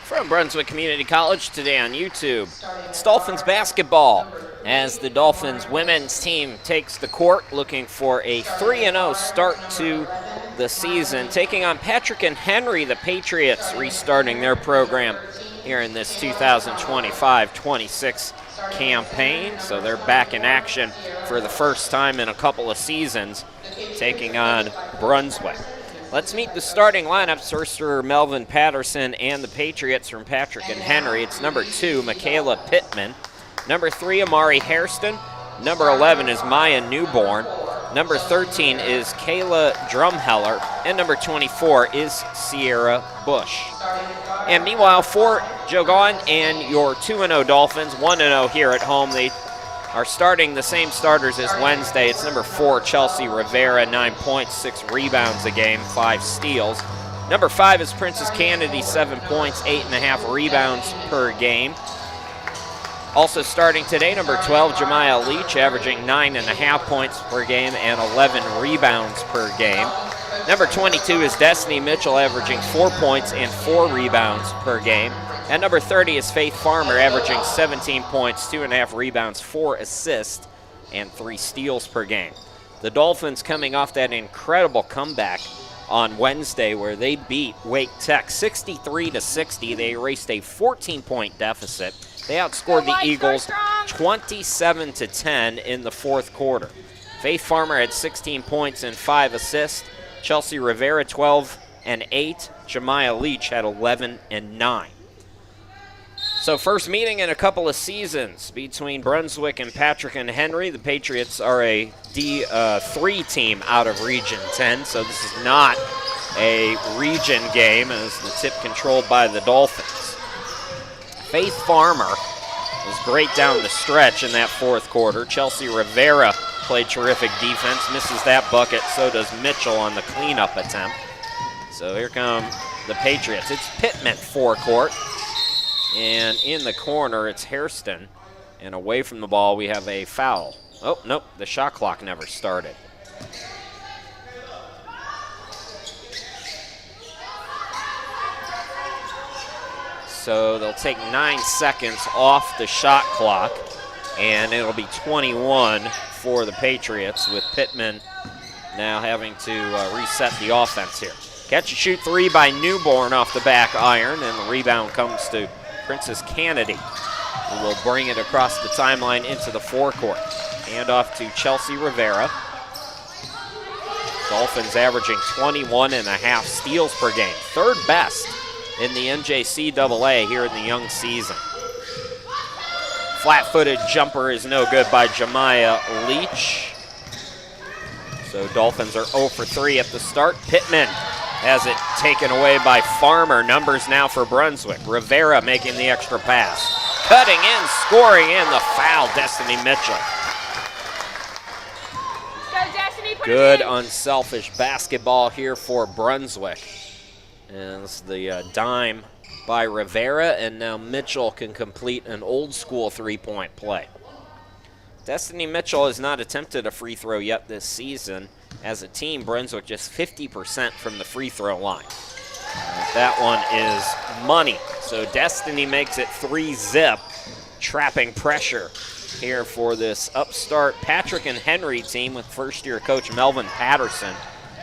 From Brunswick Community College today on YouTube, it's Dolphins basketball as the Dolphins women's team takes the court looking for a 3-0 start to the season, taking on Patrick and Henry, the Patriots, restarting their program here in this 2025-26 campaign. So they're back in action for the first time in a couple of seasons, taking on Brunswick. Let's meet the starting lineups. First for Melvin Patterson and the Patriots from Patrick and Henry. It's number 2, Michaela Pittman. Number 3, Amari Hairston. Number 11 is Maya Newborn. Number 13 is Kayla Drumheller. And number 24 is Sierra Bush. And meanwhile, for Jogon and your 2-0 Dolphins, 1-0 here at home, they are starting the same starters as Wednesday. It's number 4, Chelsea Rivera, 9 points, 6 rebounds a game, 5 steals. Number 5 is Princess Kennedy, 7 points, 8.5 rebounds per game. Also starting today, number 12, Jemiah Leach, averaging 9.5 points per game and 11 rebounds per game. Number 22 is Destiny Mitchell, averaging 4 points and 4 rebounds per game. And number 30 is Faith Farmer, averaging 17 points, 2.5 rebounds, 4 assists, and 3 steals per game. The Dolphins coming off that incredible comeback on Wednesday where they beat Wake Tech 63-60. They erased a 14-point deficit. They outscored the Eagles 27-10 in the fourth quarter. Faith Farmer had 16 points and 5 assists. Chelsea Rivera 12 and 8. Jemiah Leach had 11 and 9. So first meeting in a couple of seasons between Brunswick and Patrick and Henry. The Patriots are a D3 team out of Region 10, so this is not a region game as the tip controlled by the Dolphins. Faith Farmer was great down the stretch in that fourth quarter. Chelsea Rivera played terrific defense, misses that bucket, so does Mitchell on the cleanup attempt. So here come the Patriots. It's Pittman forecourt. And in the corner, it's Hairston. And away from the ball, we have a foul. Oh, nope, the shot clock never started. So they'll take 9 seconds off the shot clock, and it'll be 21 for the Patriots, with Pittman now having to reset the offense here. Catch and shoot 3 by Newborn off the back iron, and the rebound comes to Princess Kennedy, who will bring it across the timeline into the forecourt. Hand off to Chelsea Rivera. Dolphins averaging 21.5 steals per game, third best in the NJCAA here in the young season. Flat-footed jumper is no good by Jemiah Leach. So Dolphins are 0 for 3 at the start. Pittman has it taken away by Farmer. Numbers now for Brunswick. Rivera making the extra pass. Cutting in, scoring in, the foul, Destiny Mitchell. Go, Destiny, good unselfish basketball here for Brunswick. And it's the dime by Rivera, and now Mitchell can complete an old school three-point play. Destiny Mitchell has not attempted a free throw yet this season. As a team, Brunswick just 50% from the free throw line. That one is money. So Destiny makes it 3-zip, trapping pressure here for this upstart Patrick and Henry team with first-year coach Melvin Patterson.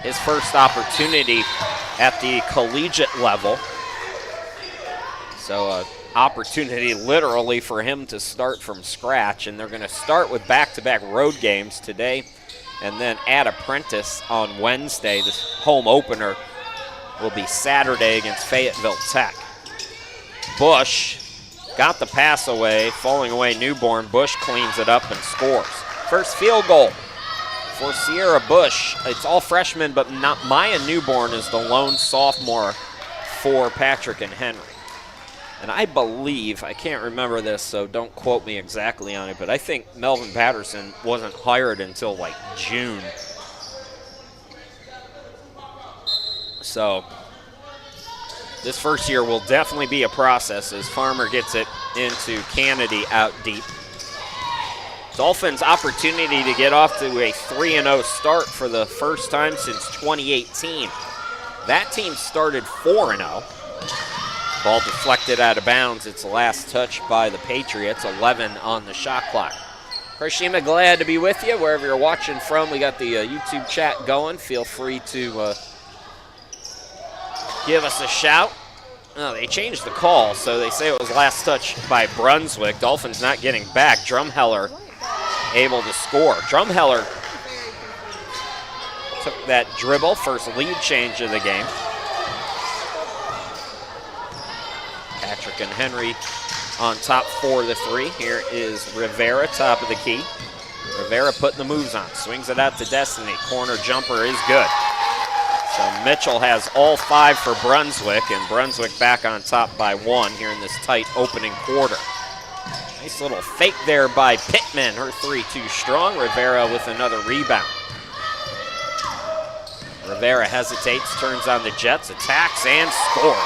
His first opportunity at the collegiate level. So opportunity literally for him to start from scratch, and they're going to start with back-to-back road games today and then add Apprentice on Wednesday. This home opener will be Saturday against Fayetteville Tech. Bush got the pass away, falling away Newborn. Bush cleans it up and scores. First field goal for Sierra Bush. It's all freshmen, but not Maya Newborn is the lone sophomore for Patrick and Henry. And I believe, I can't remember this, so don't quote me exactly on it, but I think Melvin Patterson wasn't hired until like June. So this first year will definitely be a process as Farmer gets it into Kennedy out deep. Dolphins' opportunity to get off to a 3-0 start for the first time since 2018. That team started 4-0. Ball deflected out of bounds. It's the last touch by the Patriots. 11 on the shot clock. Karshima, glad to be with you wherever you're watching from. We got the YouTube chat going. Feel free to give us a shout. Oh, they changed the call, so they say it was last touch by Brunswick. Dolphins not getting back. Drumheller able to score. Drumheller took that dribble, first lead change of the game. Patrick and Henry on top for the three. Here is Rivera, top of the key. Rivera putting the moves on, swings it out to Destiny. Corner jumper is good. So Mitchell has all 5 for Brunswick, and Brunswick back on top by 1 here in this tight opening quarter. Nice little fake there by Pittman. Her 3 too strong. Rivera with another rebound. Rivera hesitates, turns on the Jets, attacks, and scores.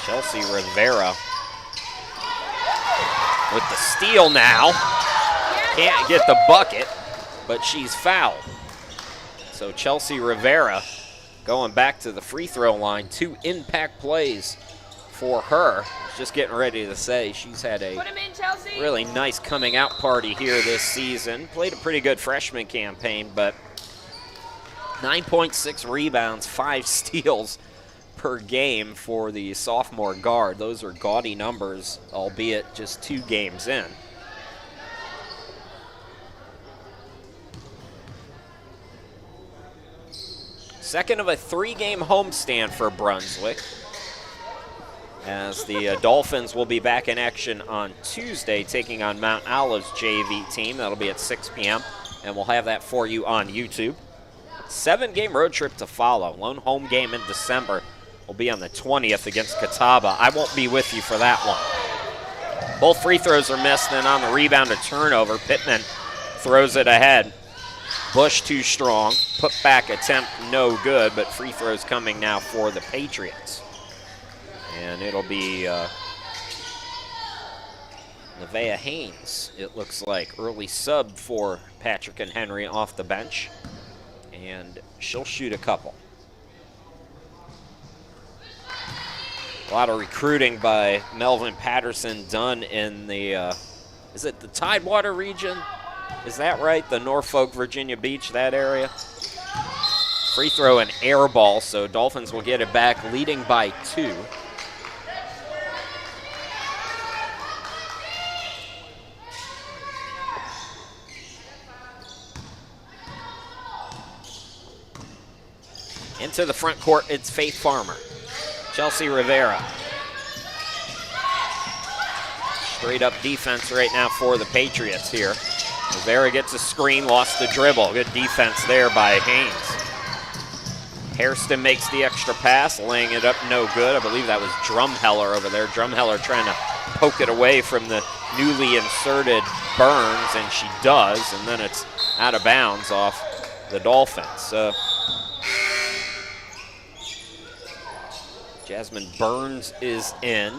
Chelsea Rivera with the steal now. Can't get the bucket, but she's fouled. So Chelsea Rivera going back to the free throw line. 2 impact plays for her. Just getting ready to say she's had a really nice coming out party here this season. Played a pretty good freshman campaign, but 9.6 rebounds, 5 steals per game for the sophomore guard. Those are gaudy numbers, albeit just 2 games in. Second of a 3-game homestand for Brunswick, as the Dolphins will be back in action on Tuesday, taking on Mount Olive's JV team. That'll be at 6 p.m., and we'll have that for you on YouTube. 7-game road trip to follow. Lone home game in December will be on the 20th against Catawba. I won't be with you for that one. Both free throws are missed, and on the rebound, a turnover. Pittman throws it ahead. Bush too strong. Put back attempt no good, but free throws coming now for the Patriots. And it'll be Nevaeh Haynes, it looks like, early sub for Patrick and Henry off the bench. And she'll shoot a couple. A lot of recruiting by Melvin Patterson done in the, is it the Tidewater region? Is that right? The Norfolk, Virginia Beach, that area? Free throw and air ball, so Dolphins will get it back, leading by 2. Into the front court, it's Faith Farmer. Chelsea Rivera. Straight up defense right now for the Patriots here. Rivera gets a screen, lost the dribble. Good defense there by Haynes. Hairston makes the extra pass, laying it up no good. I believe that was Drumheller over there. Drumheller trying to poke it away from the newly inserted Burns, and she does, and then it's out of bounds off the Dolphins. Jasmine Burns is in.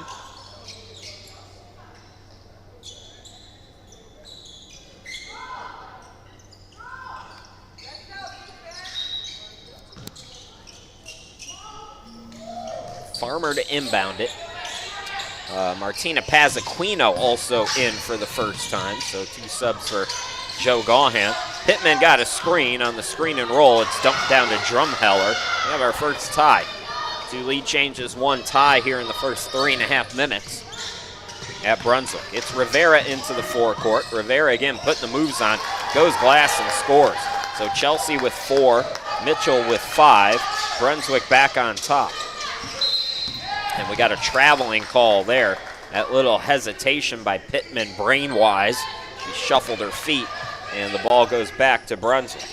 Farmer to inbound it. Martina Pazzaquino also in for the first time, so 2 subs for Joe Gahan. Pittman got a screen. On the screen and roll, it's dumped down to Drumheller. We have our first tie. 2 lead changes, 1 tie here in the first 3.5 minutes at Brunswick. It's Rivera into the forecourt. Rivera again putting the moves on, goes glass and scores. So Chelsea with 4, Mitchell with 5, Brunswick back on top. And we got a traveling call there. That little hesitation by Pittman brain-wise. She shuffled her feet, and the ball goes back to Brunswick.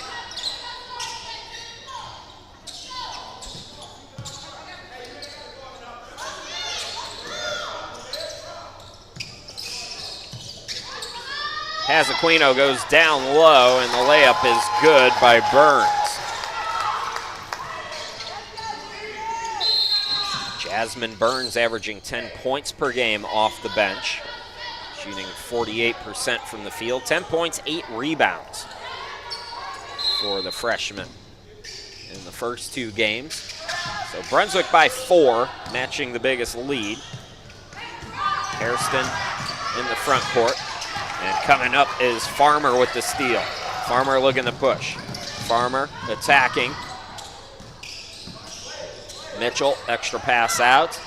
Pazzaquino goes down low, and the layup is good by Burns. Jasmine Burns averaging 10 points per game off the bench, shooting 48% from the field. 10 points, 8 rebounds for the freshman in the first 2 games. So Brunswick by 4, matching the biggest lead. Hairston in the front court. And coming up is Farmer with the steal. Farmer looking to push. Farmer attacking. Mitchell, extra pass out.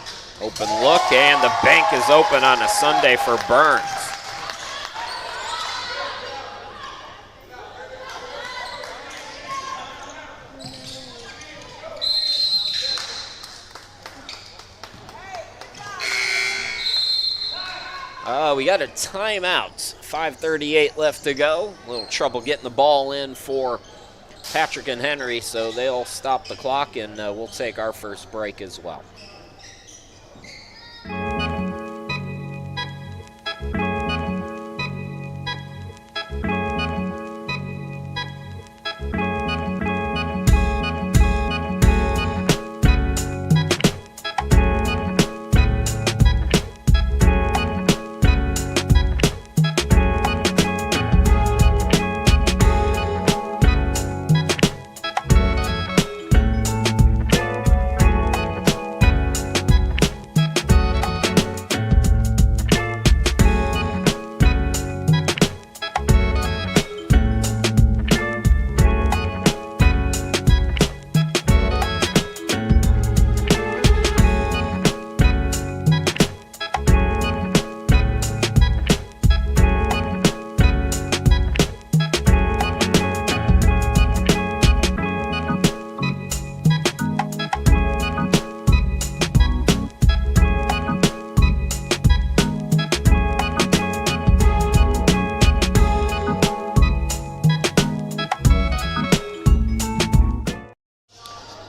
Open look, and the bank is open on a Sunday for Burns. We got a timeout. 5:38 left to go. A little trouble getting the ball in for Patrick and Henry, so they'll stop the clock, and we'll take our first break as well.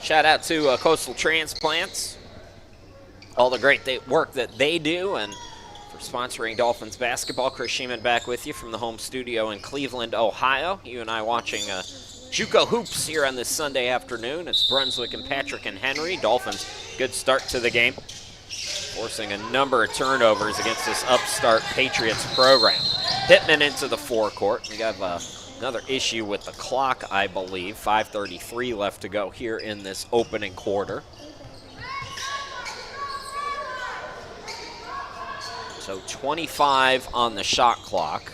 Shout out to Coastal Transplants, all the great work that they do, and for sponsoring Dolphins basketball. Chris Sheeman back with you from the home studio in Cleveland, Ohio. You and I watching JUCO hoops here on this Sunday afternoon. It's Brunswick and Patrick and Henry. Dolphins, good start to the game, forcing a number of turnovers against this upstart Patriots program. Pittman into the forecourt. We got another issue with the clock, I believe. 5:33 left to go here in this opening quarter. So 25 on the shot clock.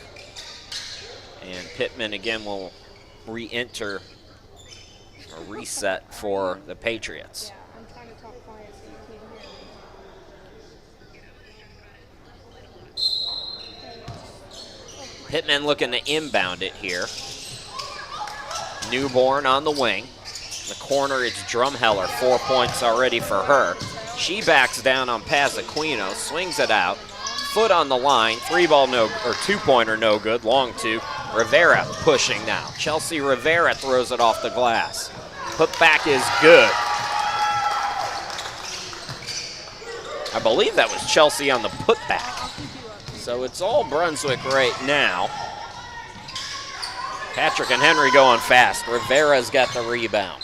And Pittman again will re-enter or reset for the Patriots. I'm trying to talk quiet so you can hear. Pittman looking to inbound it here. Newborn on the wing. In the corner, it's Drumheller. 4 points already for her. She backs down on Pazaquino, swings it out. Foot on the line. 3-ball no, or 2-pointer no good. Long two. Rivera pushing now. Chelsea Rivera throws it off the glass. Put back is good. I believe that was Chelsea on the putback. So it's all Brunswick right now. Patrick and Henry going fast. Rivera's got the rebound.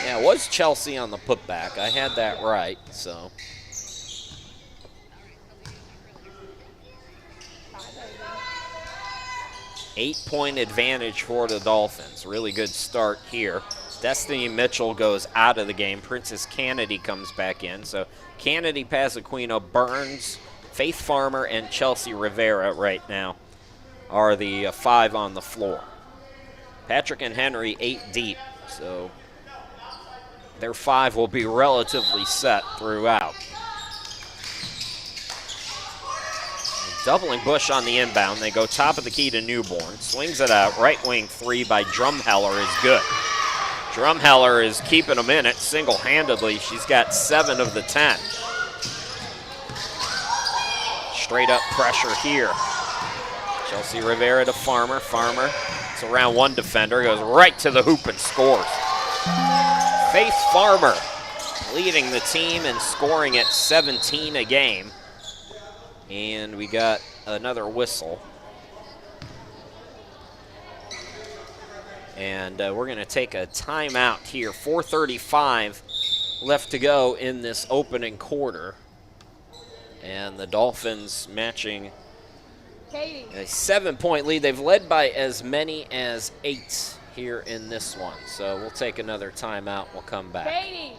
Yeah, it was Chelsea on the putback. I had that right, so. Eight-point advantage for the Dolphins. Really good start here. Destiny Mitchell goes out of the game. Princess Kennedy comes back in. So Kennedy, Pazaquino, Burns, Faith Farmer, and Chelsea Rivera right now are the 5 on the floor. Patrick and Henry 8 deep. So their 5 will be relatively set throughout. Doubling Bush on the inbound. They go top of the key to Newborn. Swings it out. Right wing 3 by Drumheller is good. Drumheller is keeping them in it single-handedly. She's got 7 of the 10. Straight up pressure here. Chelsea Rivera to Farmer. Farmer, it's around one defender, goes right to the hoop and scores. Faith Farmer leading the team and scoring at 17 a game. And we got another whistle. And we're going to take a timeout here. 4:35 left to go in this opening quarter. And the Dolphins matching a 7-point lead. They've led by as many as 8 here in this one. So we'll take another timeout. We'll come back. Katie.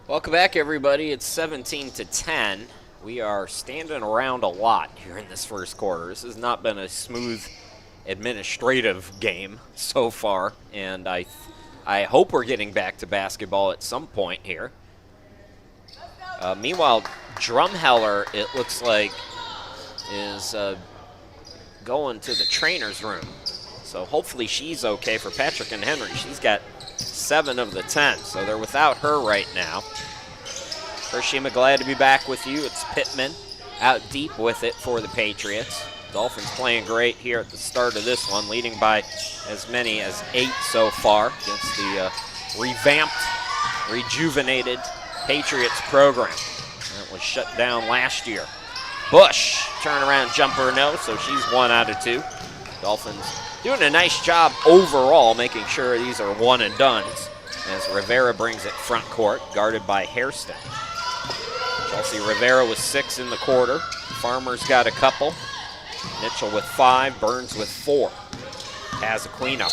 Welcome back, everybody. It's 17-10. We are standing around a lot here in this first quarter. This has not been a smooth administrative game so far, and I hope we're getting back to basketball at some point here. Meanwhile, Drumheller, it looks like, is going to the trainer's room. So hopefully she's okay for Patrick and Henry. She's got 7 of the 10, so they're without her right now. Hiroshima, glad to be back with you. It's Pittman out deep with it for the Patriots. Dolphins playing great here at the start of this one, leading by as many as 8 so far against the revamped, rejuvenated Patriots program that was shut down last year. Bush, turnaround jumper, no, so she's 1 out of 2. Dolphins doing a nice job overall, making sure these are one and dones as Rivera brings it front court, guarded by Hairston. Chelsea Rivera with 6 in the quarter. Farmer's got a couple. Mitchell with 5, Burns with 4. Has Aquino,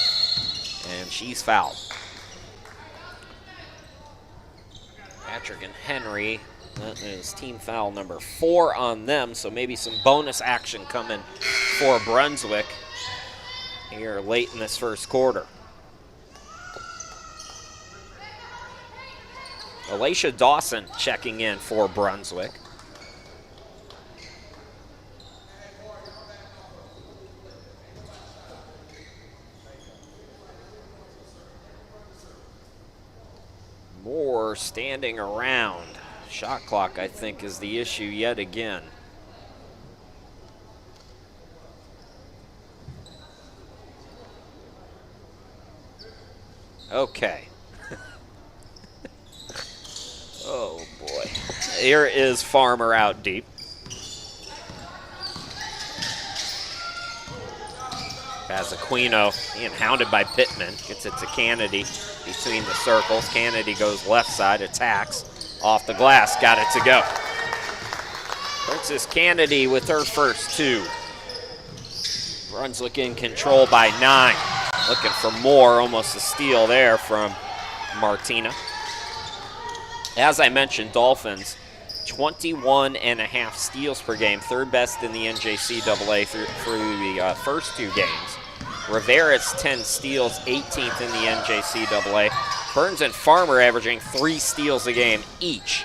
and she's fouled. Patrick and Henry, that is team foul number 4 on them, so maybe some bonus action coming for Brunswick here late in this first quarter. Alicia Dawson checking in for Brunswick. Moore standing around. Shot clock, I think, is the issue yet again. Okay. Oh, boy. Here is Farmer out deep. As Aquino being hounded by Pittman. Gets it to Kennedy between the circles. Kennedy goes left side, attacks. Off the glass, got it to go. Princess Kennedy with her first 2. Brunswick in control by 9. Looking for more, almost a steal there from Martina. As I mentioned, Dolphins, 21.5 steals per game, 3rd best in the NJCAA through the first 2 games. Rivera's 10 steals, 18th in the NJCAA. Burns and Farmer averaging 3 steals a game each.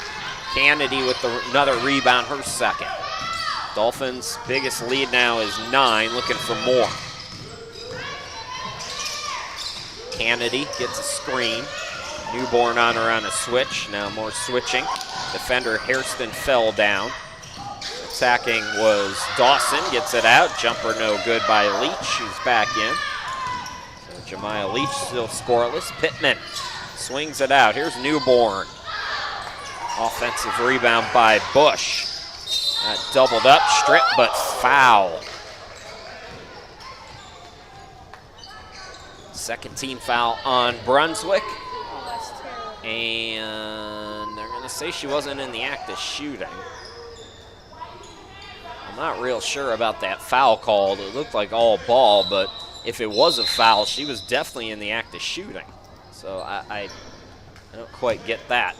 Kennedy with another rebound, her 2nd. Dolphins' biggest lead now is 9, looking for more. Kennedy gets a screen. Newborn on her on a switch. Now more switching. Defender Hairston fell down. Attacking was Dawson. Gets it out. Jumper no good by Leach. She's back in. So Jemiah Leach still scoreless. Pittman swings it out. Here's Newborn. Offensive rebound by Bush. Doubled up. Strip, but foul. Second team foul on Brunswick. And they're going to say she wasn't in the act of shooting. I'm not real sure about that foul called. It looked like all ball, but if it was a foul, she was definitely in the act of shooting. So I don't quite get that.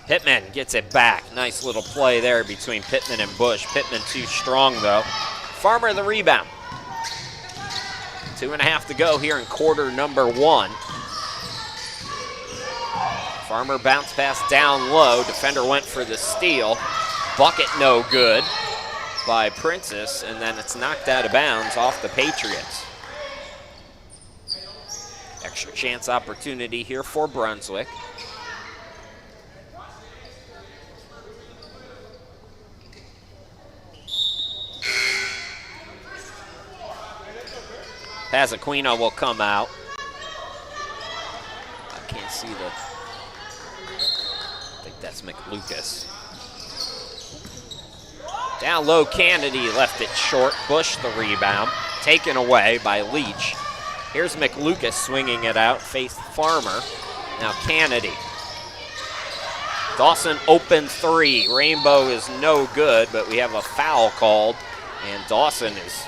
Pittman gets it back. Nice little play there between Pittman and Bush. Pittman too strong, though. Farmer the rebound. 2.5 to go here in quarter number 1. Farmer bounce pass down low. Defender went for the steal. Bucket no good by Princess, and then it's knocked out of bounds off the Patriots. Extra chance opportunity here for Brunswick. Pazaquino will come out. I can't see the... I think that's McLucas. Down low, Kennedy left it short. Bush the rebound. Taken away by Leach. Here's McLucas swinging it out. Faced Farmer. Now Kennedy. Dawson open 3. Rainbow is no good, but we have a foul called. And Dawson is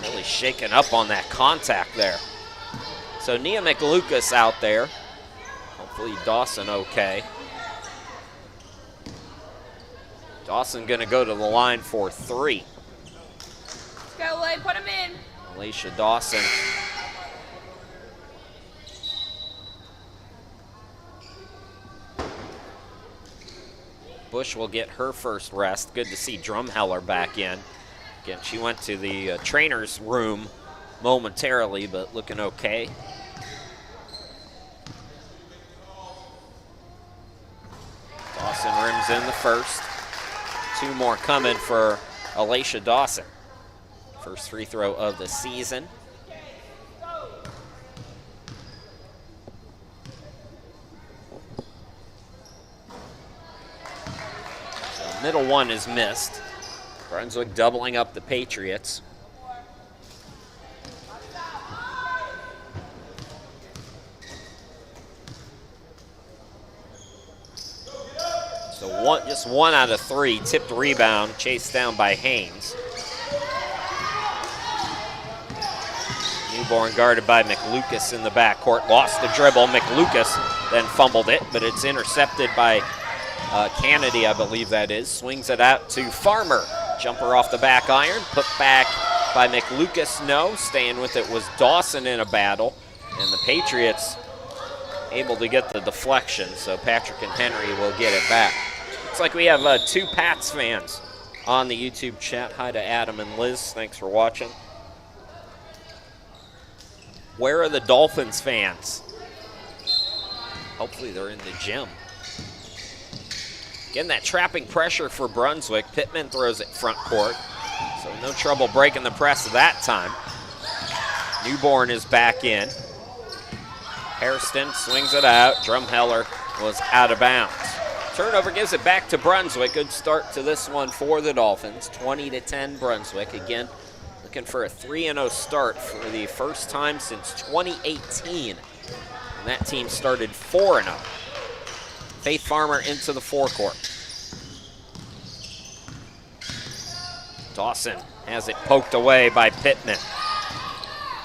really shaken up on that contact there. So Nia McLucas out there. Hopefully Dawson okay. Dawson gonna go to the line for 3. Let's go, Lay, put him in. Alicia Dawson. Bush will get her first rest. Good to see Drumheller back in. Again, she went to the trainer's room momentarily, but looking okay. Dawson rims in the first. 2 more coming for Alicia Dawson. First free throw of the season. So middle one is missed. Brunswick doubling up the Patriots. So just one out of 3. Tipped rebound, chased down by Haynes. Newborn guarded by McLucas in the backcourt. Lost the dribble. McLucas then fumbled it, but it's intercepted by Kennedy, I believe that is. Swings it out to Farmer. Jumper off the back iron. Put back by McLucas. No. Staying with it was Dawson in a battle. And the Patriots able to get the deflection, so Patrick and Henry will get it back. Looks like we have 2 Pats fans on the YouTube chat. Hi to Adam and Liz. Thanks for watching. Where are the Dolphins fans? Hopefully they're in the gym. Again, that trapping pressure for Brunswick. Pittman throws it front court, so no trouble breaking the press that time. Newborn is back in. Hairston swings it out. Drumheller was out of bounds. Turnover gives it back to Brunswick. Good start to this one for the Dolphins. 20-10 Brunswick. Again, looking for a 3-0 start for the first time since 2018. And that team started 4-0. Faith Farmer into the forecourt. Dawson has it poked away by Pittman.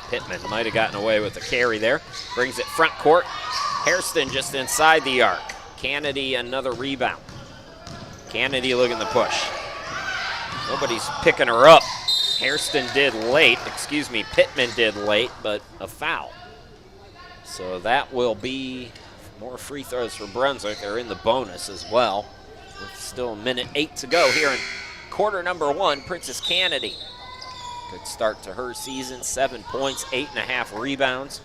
Pittman might have gotten away with the carry there. Brings it front court. Hairston just inside the arc. Kennedy another rebound. Kennedy looking to push. Nobody's picking her up. Hairston did late, Pittman did late, but a foul. So that will be more free throws for Brunswick. They're in the bonus as well. With still 1:08 to go here in quarter number 1. Princess Kennedy. Good start to her season. 7 points, 8.5 rebounds.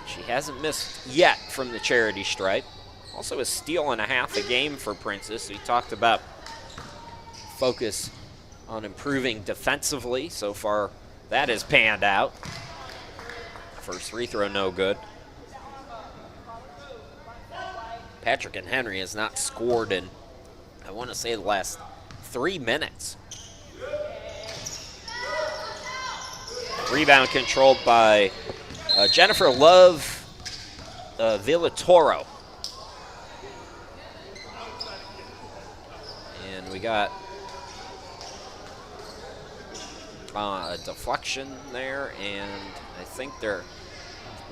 She hasn't missed yet from the charity stripe. Also a steal and a half a game for Princess. We talked about focus on improving defensively. So far, that has panned out. First free throw, no good. Patrick and Henry has not scored in, I want to say, the last 3 minutes. Rebound controlled by Jennifer Love Villatoro. got a deflection there, and I think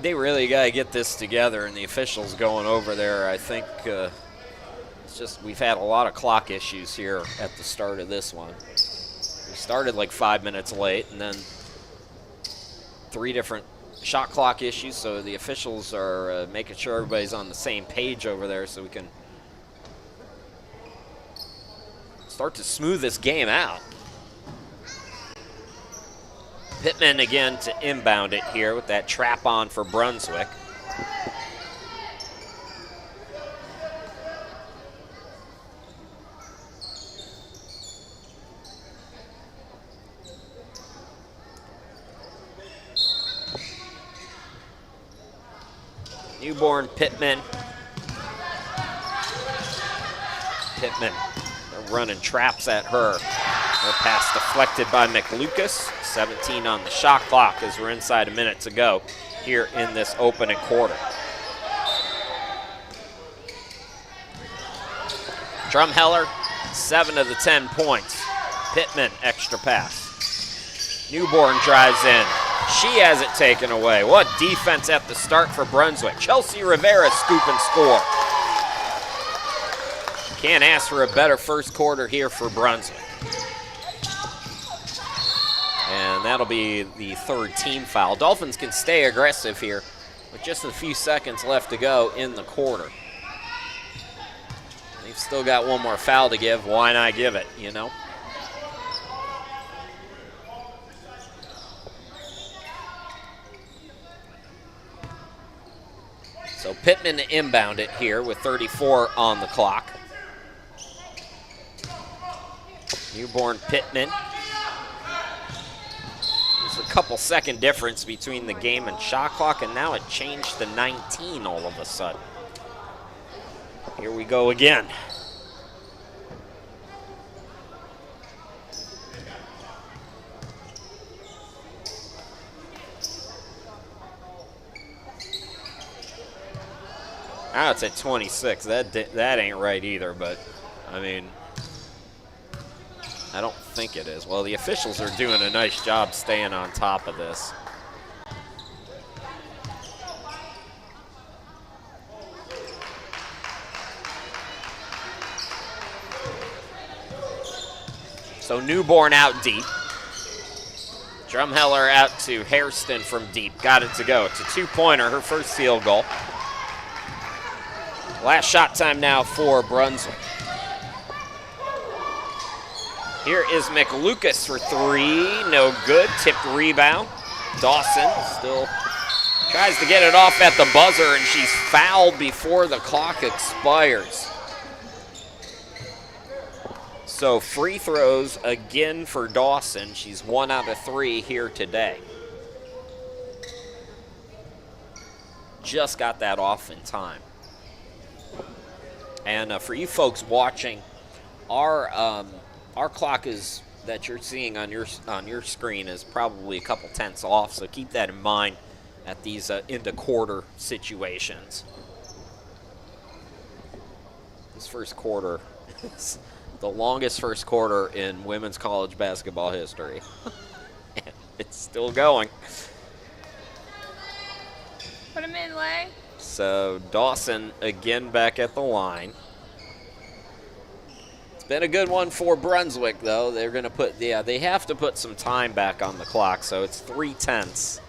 they really got to get this together, and the officials going over there, I think it's just we've had a lot of clock issues here at the start of this one. We started like 5 minutes late, and then 3 different shot clock issues, so the officials are making sure everybody's on the same page over there so we can start to smooth this game out. Pittman again to inbound it here with that trap on for Brunswick. Newborn, Pittman. Pittman running traps at her. Her pass deflected by McLucas. 17 on the shot clock as we're inside a minute to go here in this opening quarter. Drumheller, 7 of the 10 points. Pittman, extra pass. Newborn drives in. She has it taken away. What defense at the start for Brunswick. Chelsea Rivera scoop and score. Can't ask for a better first quarter here for Brunswick. And that'll be the 3rd team foul. Dolphins can stay aggressive here with just a few seconds left to go in the quarter. They've still got one more foul to give. Why not give it, you know? So Pittman to inbound it here with 34 on the clock. Newborn, Pittman. There's a couple second difference between the game and shot clock, and now it changed to 19 all of a sudden. Here we go again. Now it's at 26. That ain't right either, but I mean, I don't think it is. Well, the officials are doing a nice job staying on top of this. So Newborn out deep. Drumheller out to Hairston from deep. Got it to go. It's a 2-pointer, her first field goal. Last shot time now for Brunswick. Here is McLucas for 3. No good. Tipped rebound. Dawson still tries to get it off at the buzzer, and she's fouled before the clock expires. So free throws again for Dawson. She's 1 out of 3 here today. Just got that off in time. And for you folks watching, our clock is that you're seeing on your screen is probably a couple tenths off. So keep that in mind at these into quarter situations. This first quarter is the longest first quarter in women's college basketball history. And it's still going. Put him in, Lay. So Dawson again back at the line. It's been a good one for Brunswick, though. They're going to put, they have to put some time back on the clock, so it's 3/10.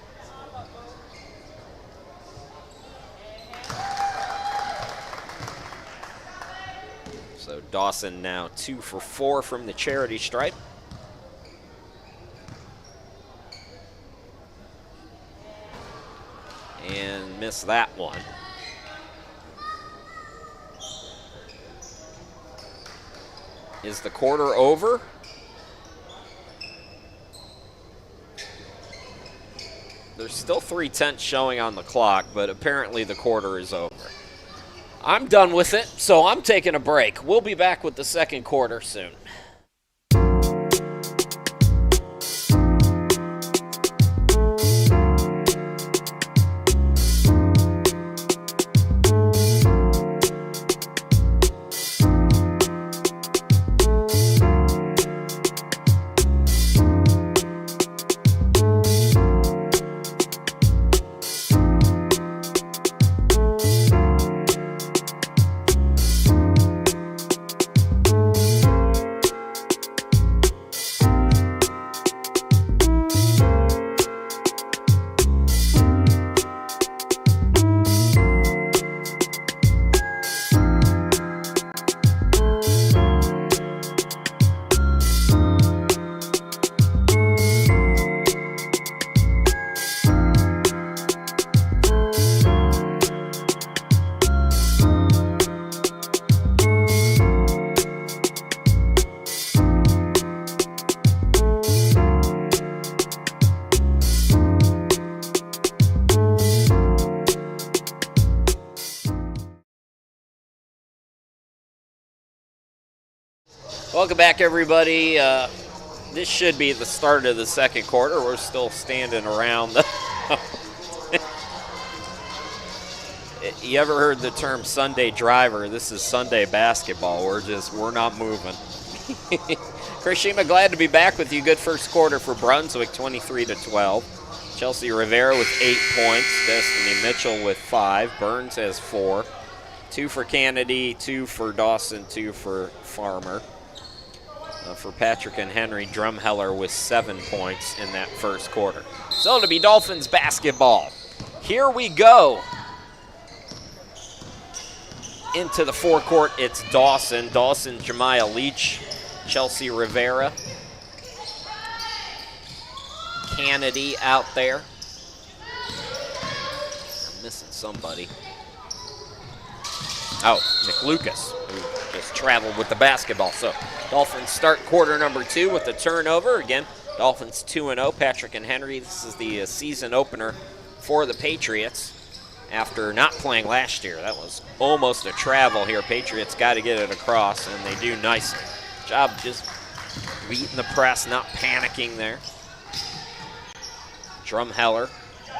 So Dawson now 2 for 4 from the charity stripe. And missed that one. Is the quarter over? There's still 3/10 showing on the clock, but apparently the quarter is over. I'm done with it, so I'm taking a break. We'll be back with the second quarter soon. Welcome back, everybody. This should be the start of the second quarter. We're still standing around. You ever heard the term Sunday driver? This is Sunday basketball. We're not moving. Chris Shima, glad to be back with you. Good first quarter for Brunswick, 23-12. Chelsea Rivera with 8 points. Destiny Mitchell with 5. Burns has 4. 2 for Kennedy, 2 for Dawson, 2 for Farmer. For Patrick and Henry, Drumheller with 7 points in that first quarter. So to be Dolphins basketball. Here we go. Into the forecourt, it's Dawson. Dawson, Jemiah Leach, Chelsea Rivera. Kennedy out there. I'm missing somebody. Oh, McLucas, who just traveled with the basketball. So Dolphins start quarter number 2 with the turnover. Again, Dolphins 2-0. Patrick and Henry, this is the season opener for the Patriots after not playing last year. That was almost a travel here. Patriots got to get it across, and they do nice job just beating the press, not panicking there. Drumheller,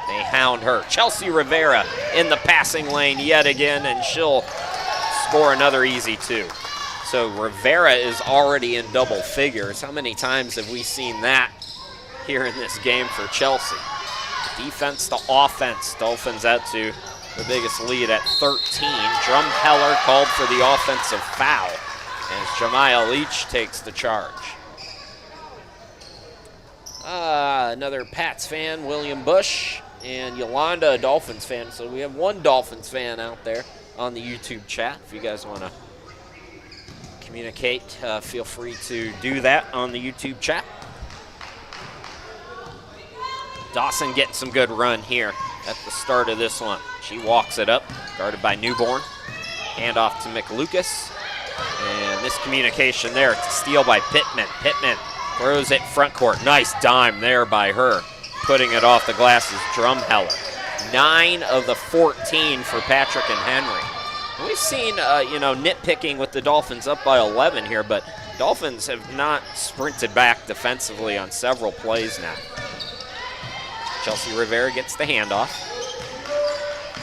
they hound her. Chelsea Rivera in the passing lane yet again, and she'll score another easy 2. So Rivera is already in double figures. How many times have we seen that here in this game for Chelsea? Defense to offense. Dolphins out to the biggest lead at 13. Drumheller called for the offensive foul as Jemiah Leach takes the charge. Another Pats fan, William Bush, and Yolanda, a Dolphins fan. So we have one Dolphins fan out there on the YouTube chat. If you guys want to communicate, feel free to do that on the YouTube chat. Dawson getting some good run here at the start of this one. She walks it up, guarded by Newborn. Hand off to McLucas. And miscommunication there. It's a steal by Pittman. Pittman throws it front court. Nice dime there by her. Putting it off the glass is Drumheller. 9 of the 14 for Patrick and Henry. We've seen, nitpicking with the Dolphins up by 11 here, but Dolphins have not sprinted back defensively on several plays now. Chelsea Rivera gets the handoff.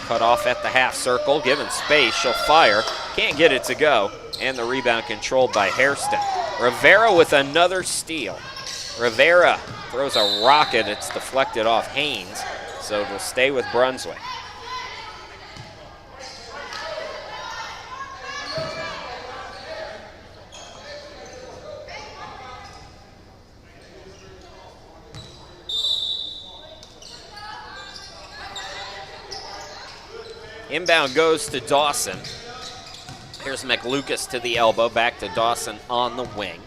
Cut off at the half circle, given space, she'll fire. Can't get it to go, and the rebound controlled by Hairston. Rivera with another steal. Rivera throws a rocket, it's deflected off Haynes, so it'll stay with Brunswick. Inbound goes to Dawson. Here's McLucas to the elbow, back to Dawson on the wing.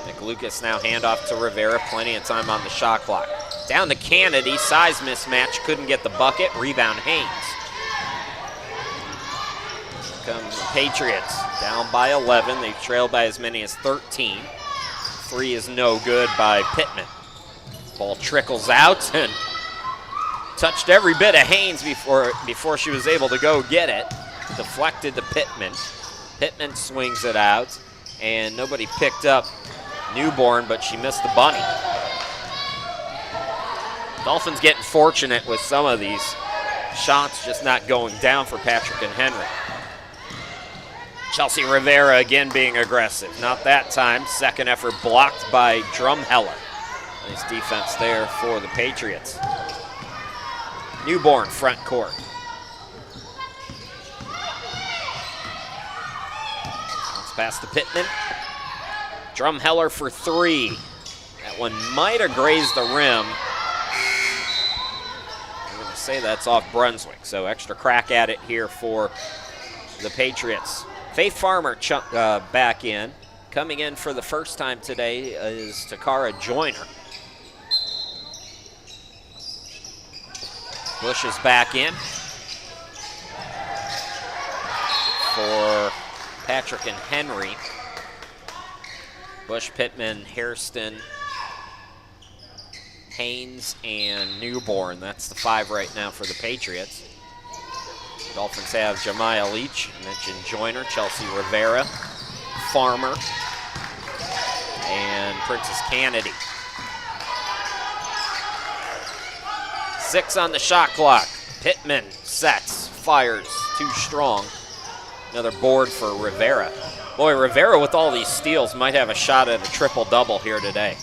McLucas now handoff to Rivera, plenty of time on the shot clock. Down to Kennedy, size mismatch, couldn't get the bucket, rebound Haynes. Here come the Patriots, down by 11, they trail by as many as 13. 3 is no good by Pittman. Ball trickles out and touched every bit of Haynes before she was able to go get it. Deflected to Pittman. Pittman swings it out, and nobody picked up Newborn, but she missed the bunny. Dolphins getting fortunate with some of these shots just not going down for Patrick and Henry. Chelsea Rivera again being aggressive. Not that time. Second effort blocked by Drumheller. Nice defense there for the Patriots. Newborn front court. Bounce pass to Pittman. Drumheller for 3. That one might have grazed the rim. I'm going to say that's off Brunswick, so extra crack at it here for the Patriots. Faith Farmer back in. Coming in for the first time today is Takara Joyner. Bush is back in for Patrick and Henry. Bush, Pittman, Hairston, Haynes, and Newborn. That's the 5 right now for the Patriots. Dolphins have Jemiah Leach, mentioned Joyner, Chelsea Rivera, Farmer, and Princess Kennedy. 6 on the shot clock. Pittman sets, fires, too strong. Another board for Rivera. Boy, Rivera with all these steals might have a shot at a triple-double here today.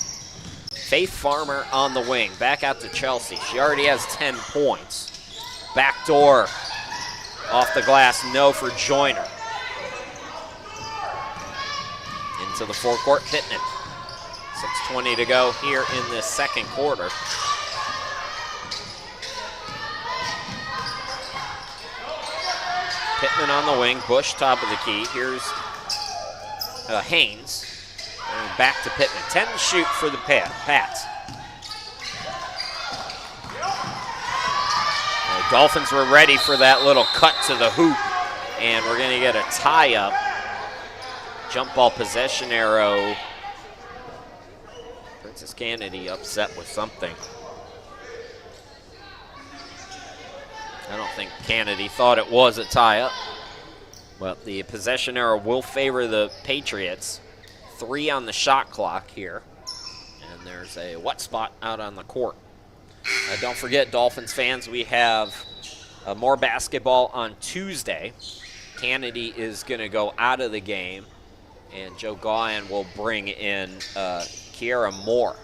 Faith Farmer on the wing, back out to Chelsea. She already has 10 points. Backdoor off the glass, no for Joyner. Into the forecourt, Pittman. 6:20 to go here in the second quarter. Pittman on the wing, Bush top of the key. Here's Haynes. And back to Pittman. 10 to shoot for the Pats. The Dolphins were ready for that little cut to the hoop, and we're going to get a tie-up. Jump ball possession arrow. Princess Kennedy upset with something. I don't think Kennedy thought it was a tie-up. But the possession arrow will favor the Patriots. 3 on the shot clock here. And there's a wet spot out on the court. Don't forget, Dolphins fans, we have more basketball on Tuesday. Kennedy is going to go out of the game, and Joe Gaughan will bring in Kiera Moore.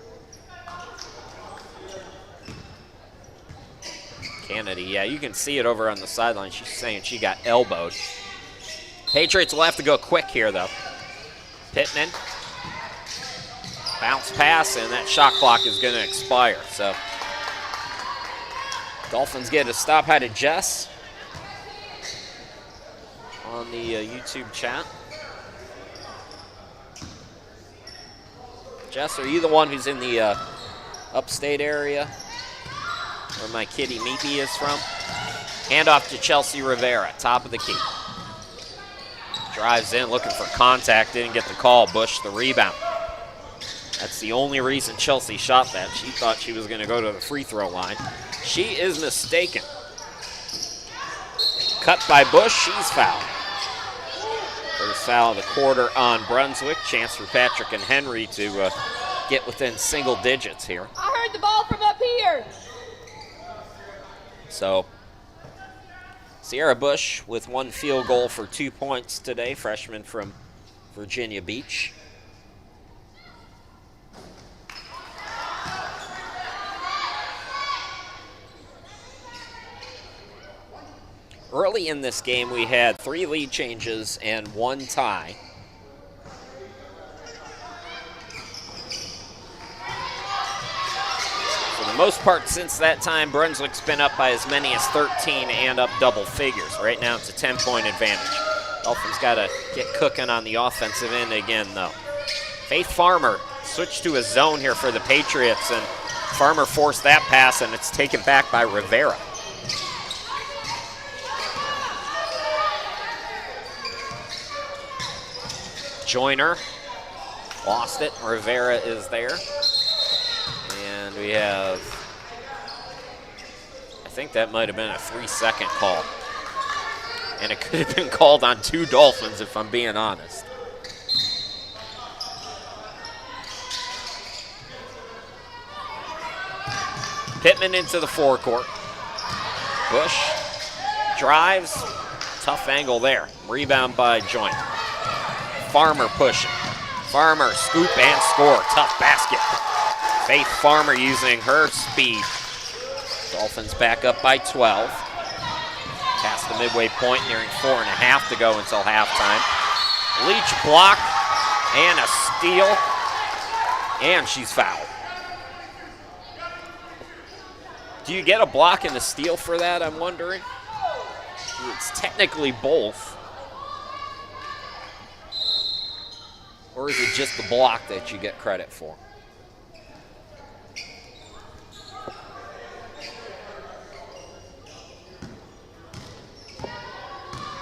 Kennedy, yeah, you can see it over on the sideline. She's saying she got elbowed. Patriots will have to go quick here, though. Pittman, bounce pass, and that shot clock is going to expire. So Dolphins get a stop. Hi to Jess on the YouTube chat. Jess, are you the one who's in the upstate area where my kitty Meepy is from? Handoff to Chelsea Rivera, top of the key. Drives in, looking for contact, didn't get the call. Bush the rebound. That's the only reason Chelsea shot that. She thought she was going to go to the free throw line. She is mistaken. Cut by Bush, she's fouled. First foul of the quarter on Brunswick. Chance for Patrick and Henry to get within single digits here. I heard the ball from up here. So Sierra Bush with 1 field goal for 2 points today, freshman from Virginia Beach. Early in this game, we had 3 lead changes and 1 tie. For the most part, since that time, Brunswick's been up by as many as 13 and up double figures. Right now, it's a 10-point advantage. Dolphins got to get cooking on the offensive end again, though. Faith Farmer switched to a zone here for the Patriots, and Farmer forced that pass, and it's taken back by Rivera. Joyner lost it. Rivera is there. And we have, I think that might have been a 3-second call. And it could have been called on 2 Dolphins, if I'm being honest. Pittman into the forecourt. Bush drives. Tough angle there. Rebound by Joyner. Farmer pushing. Farmer scoop and score. Tough basket. Faith Farmer using her speed. Dolphins back up by 12. Past the midway point, nearing 4.5 to go until halftime. Leach block and a steal. And she's fouled. Do you get a block and a steal for that, I'm wondering? It's technically both. Or is it just the block that you get credit for?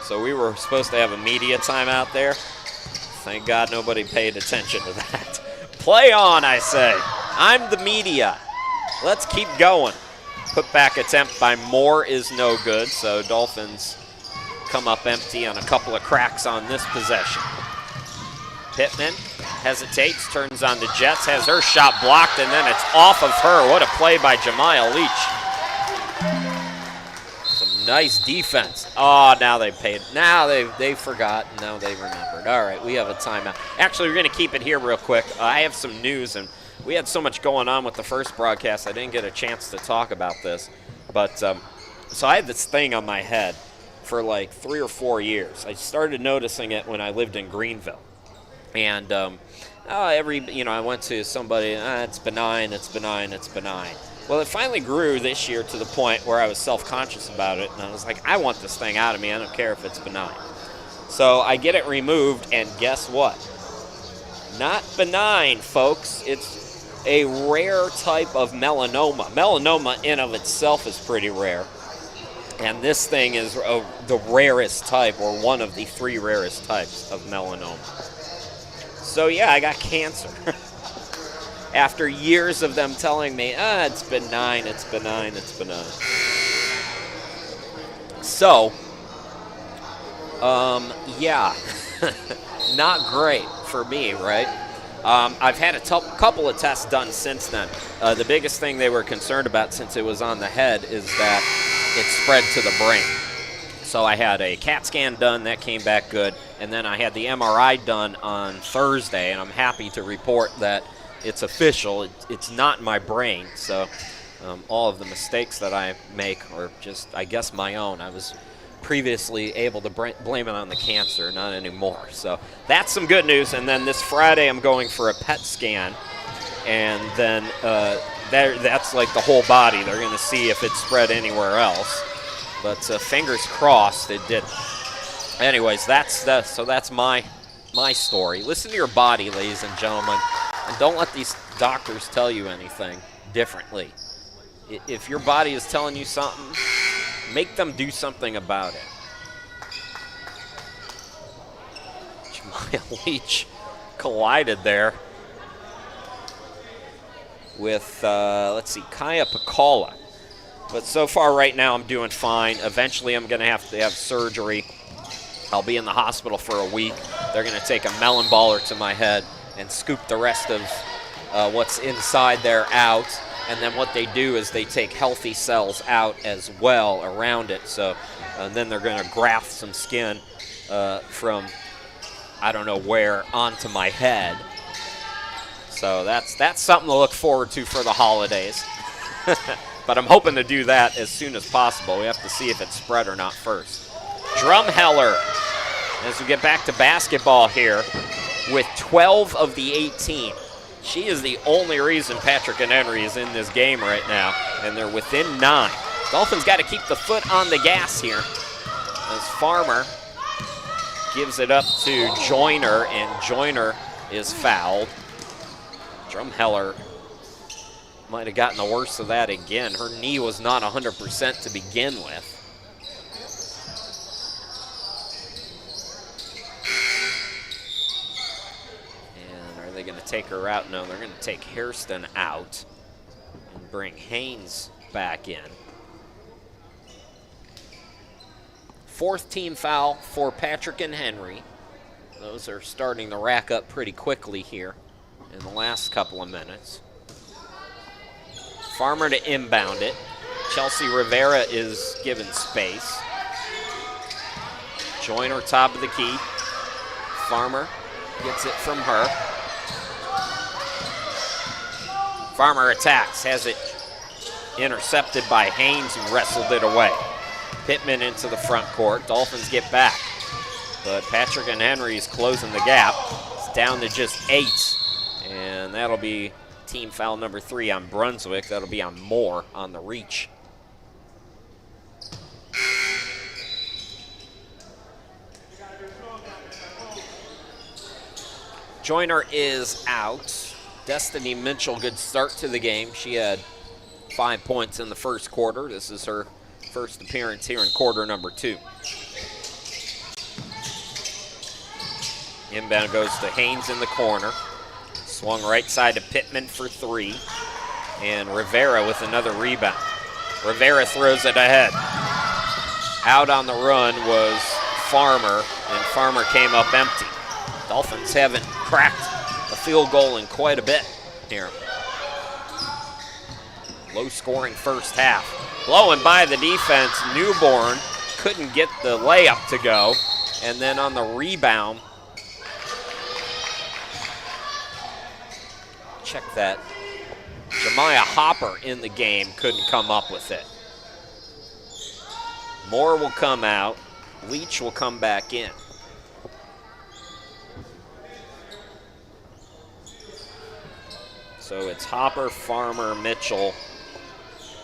So we were supposed to have a media timeout there. Thank God nobody paid attention to that. Play on, I say. I'm the media. Let's keep going. Put back attempt by Moore is no good, so Dolphins come up empty on a couple of cracks on this possession. Pittman hesitates, turns on the Jets, has her shot blocked, and then it's off of her. What a play by Jemiah Leach. Some nice defense. Oh, now they paid. Now they forgot. Now they remembered. All right, we have a timeout. Actually, we're going to keep it here real quick. I have some news, and we had so much going on with the first broadcast, I didn't get a chance to talk about this. But so I had this thing on my head for like 3 or 4 years. I started noticing it when I lived in Greenville. And I went to somebody, it's benign, it's benign, it's benign. Well, it finally grew this year to the point where I was self-conscious about it, and I was like, I want this thing out of me. I don't care if it's benign. So I get it removed, and guess what? Not benign, folks. It's a rare type of melanoma. Melanoma in of itself is pretty rare. And this thing is the rarest type, or one of the 3 rarest types of melanoma. So yeah, I got cancer. After years of them telling me, it's benign, it's benign, it's benign. So, yeah, not great for me, right? I've had a couple of tests done since then. The biggest thing they were concerned about, since it was on the head, is that it spread to the brain. So I had a CAT scan done, that came back good, and then I had the MRI done on Thursday, and I'm happy to report that it's official. It's not in my brain, so all of the mistakes that I make are just, I guess, my own. I was previously able to blame it on the cancer, not anymore. So that's some good news, and then this Friday I'm going for a PET scan, and then that's like the whole body. They're going to see if it spread anywhere else. But fingers crossed it didn't. Anyways, that's my story. Listen to your body, ladies and gentlemen, and don't let these doctors tell you anything differently. If your body is telling you something, make them do something about it. Jemiah Leach collided there with, Kaya Piccola. But so far right now I'm doing fine. Eventually I'm going to have surgery. I'll be in the hospital for a week. They're going to take a melon baller to my head and scoop the rest of what's inside there out. And then what they do is they take healthy cells out as well around it. So and then they're going to graft some skin from I don't know where onto my head. So that's something to look forward to for the holidays. But I'm hoping to do that as soon as possible. We have to see if it's spread or not first. Drumheller, as we get back to basketball here, with 12 of the 18. She is the only reason Patrick and Henry is in this game right now, and they're within 9. Dolphins got to keep the foot on the gas here as Farmer gives it up to Joyner, and Joyner is fouled. Drumheller might have gotten the worst of that again. Her knee was not 100% to begin with. And are they going to take her out? No, they're going to take Hairston out and bring Haynes back in. 4th team foul for Patrick and Henry. Those are starting to rack up pretty quickly here in the last couple of minutes. Farmer to inbound it. Chelsea Rivera is given space. Joyner top of the key. Farmer gets it from her. Farmer attacks, has it intercepted by Haynes, who wrestled it away. Pittman into the front court. Dolphins get back. But Patrick and Henry is closing the gap. It's down to just 8. And that'll be team foul number 3 on Brunswick. That'll be on Moore on the reach. Joyner is out. Destiny Mitchell, good start to the game. She had 5 points in the first quarter. This is her first appearance here in quarter number 2. Inbound goes to Haynes in the corner. Swung right side to Pittman for 3. And Rivera with another rebound. Rivera throws it ahead. Out on the run was Farmer, and Farmer came up empty. Dolphins haven't cracked a field goal in quite a bit here. Low-scoring first half. Blowing by the defense, Newborn couldn't get the layup to go, and then on the rebound, check that, Jemiah Hopper in the game couldn't come up with it. Moore will come out. Leach will come back in. So it's Hopper, Farmer, Mitchell,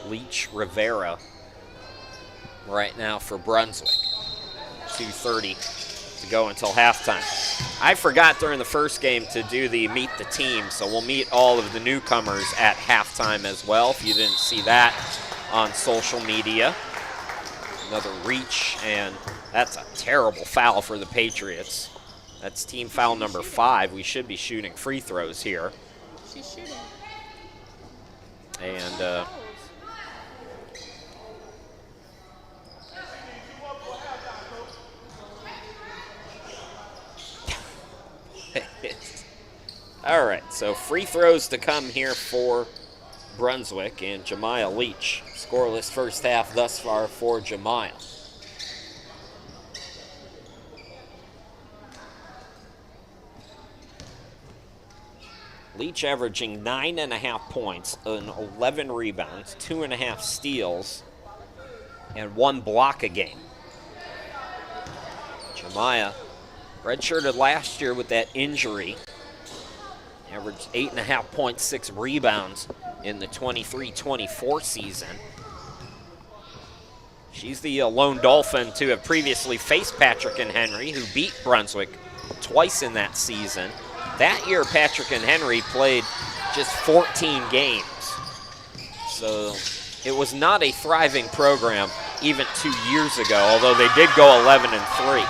Leach, Rivera right now for Brunswick. 2:30 to go until halftime. I forgot during the first game to do the meet the team, so we'll meet all of the newcomers at halftime as well. If you didn't see that on social media. Another reach, and that's a terrible foul for the Patriots. That's team foul number 5. We should be shooting free throws here. She's shooting. And all right, so free throws to come here for Brunswick and Jemiah Leach. Scoreless first half thus far for Jemiah. Leach averaging 9.5 points and 11 rebounds, 2.5 steals, and 1 block a game. Jemiah redshirted last year with that injury. Averaged 8.5 points, 6 rebounds in the 23-24 season. She's the lone Dolphin to have previously faced Patrick and Henry, who beat Brunswick twice in that season. That year, Patrick and Henry played just 14 games. So it was not a thriving program even 2 years ago, although they did go 11-3.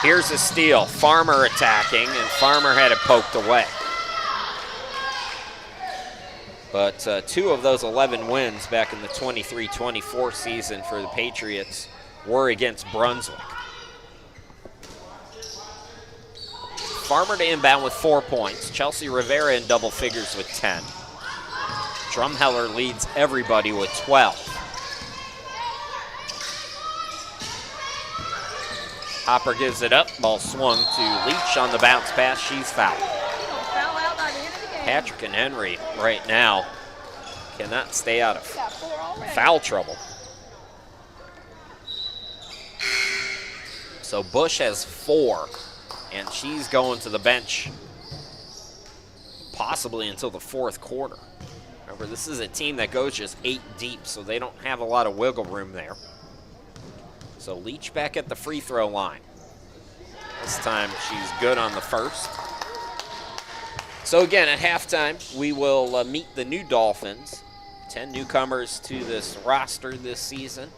Here's a steal. Farmer attacking, and Farmer had it poked away. But 2 of those 11 wins back in the 23-24 season for the Patriots were against Brunswick. Farmer to inbound with 4 points. Chelsea Rivera in double figures with 10. Drumheller leads everybody with 12. Hopper gives it up. Ball swung to Leach on the bounce pass. She's fouled. Foul out by the end of the game. Patrick and Henry right now cannot stay out of foul trouble. So Bush has 4, and she's going to the bench possibly until the 4th quarter. Remember, this is a team that goes just 8 deep, so they don't have a lot of wiggle room there. So Leach back at the free throw line. This time she's good on the first. So again, at halftime, we will meet the new Dolphins. 10 newcomers to this roster this season.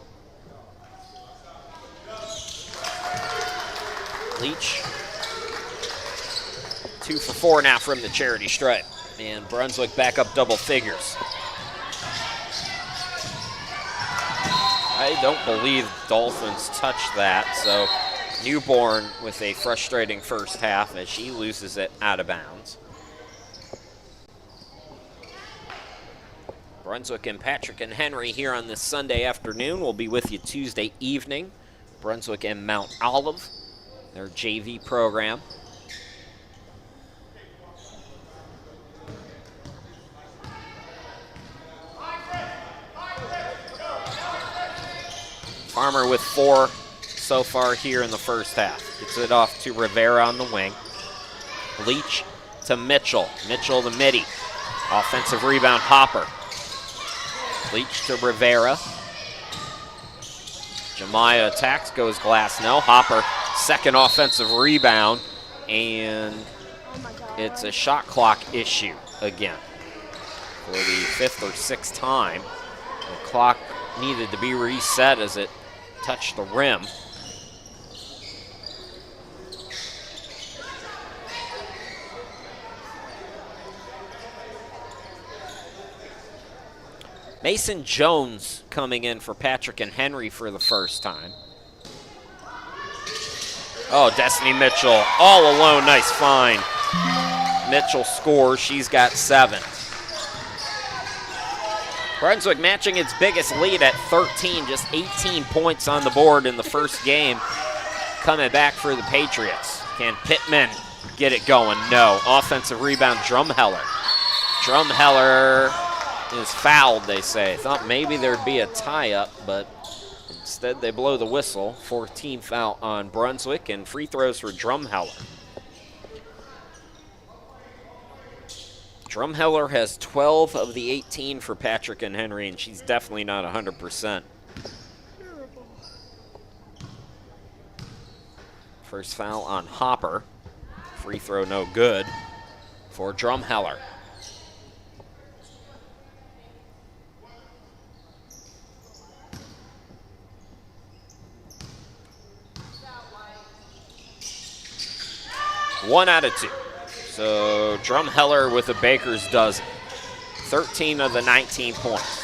Leach, 2 for 4 now from the charity stripe. And Brunswick back up double figures. I don't believe Dolphins touched that, so Newborn with a frustrating first half as she loses it out of bounds. Brunswick and Patrick and Henry here on this Sunday afternoon. We'll be with you Tuesday evening. Brunswick and Mount Olive, their JV program. Farmer with 4 so far here in the first half. Gets it off to Rivera on the wing. Leach to Mitchell. Mitchell to Mitty. Offensive rebound, Hopper. Leach to Rivera. Jemiah attacks, goes glass, no. Hopper, second offensive rebound, and it's a shot clock issue again. For the 5th or 6th time, the clock needed to be reset as it touched the rim. Mason Jones coming in for Patrick and Henry for the first time. Oh, Destiny Mitchell all alone. Nice find. Mitchell scores. She's got 7. Brunswick matching its biggest lead at 13, just 18 points on the board in the first game. Coming back for the Patriots. Can Pittman get it going? No. Offensive rebound, Drumheller. Drumheller is fouled, they say. Thought maybe there'd be a tie-up, but instead they blow the whistle for team foul on Brunswick and free throws for Drumheller. Drumheller has 12 of the 18 for Patrick and Henry, and she's definitely not 100%. First foul on Hopper. Free throw no good for Drumheller. One out of 2. So Drumheller with a baker's dozen. 13 of the 19 points.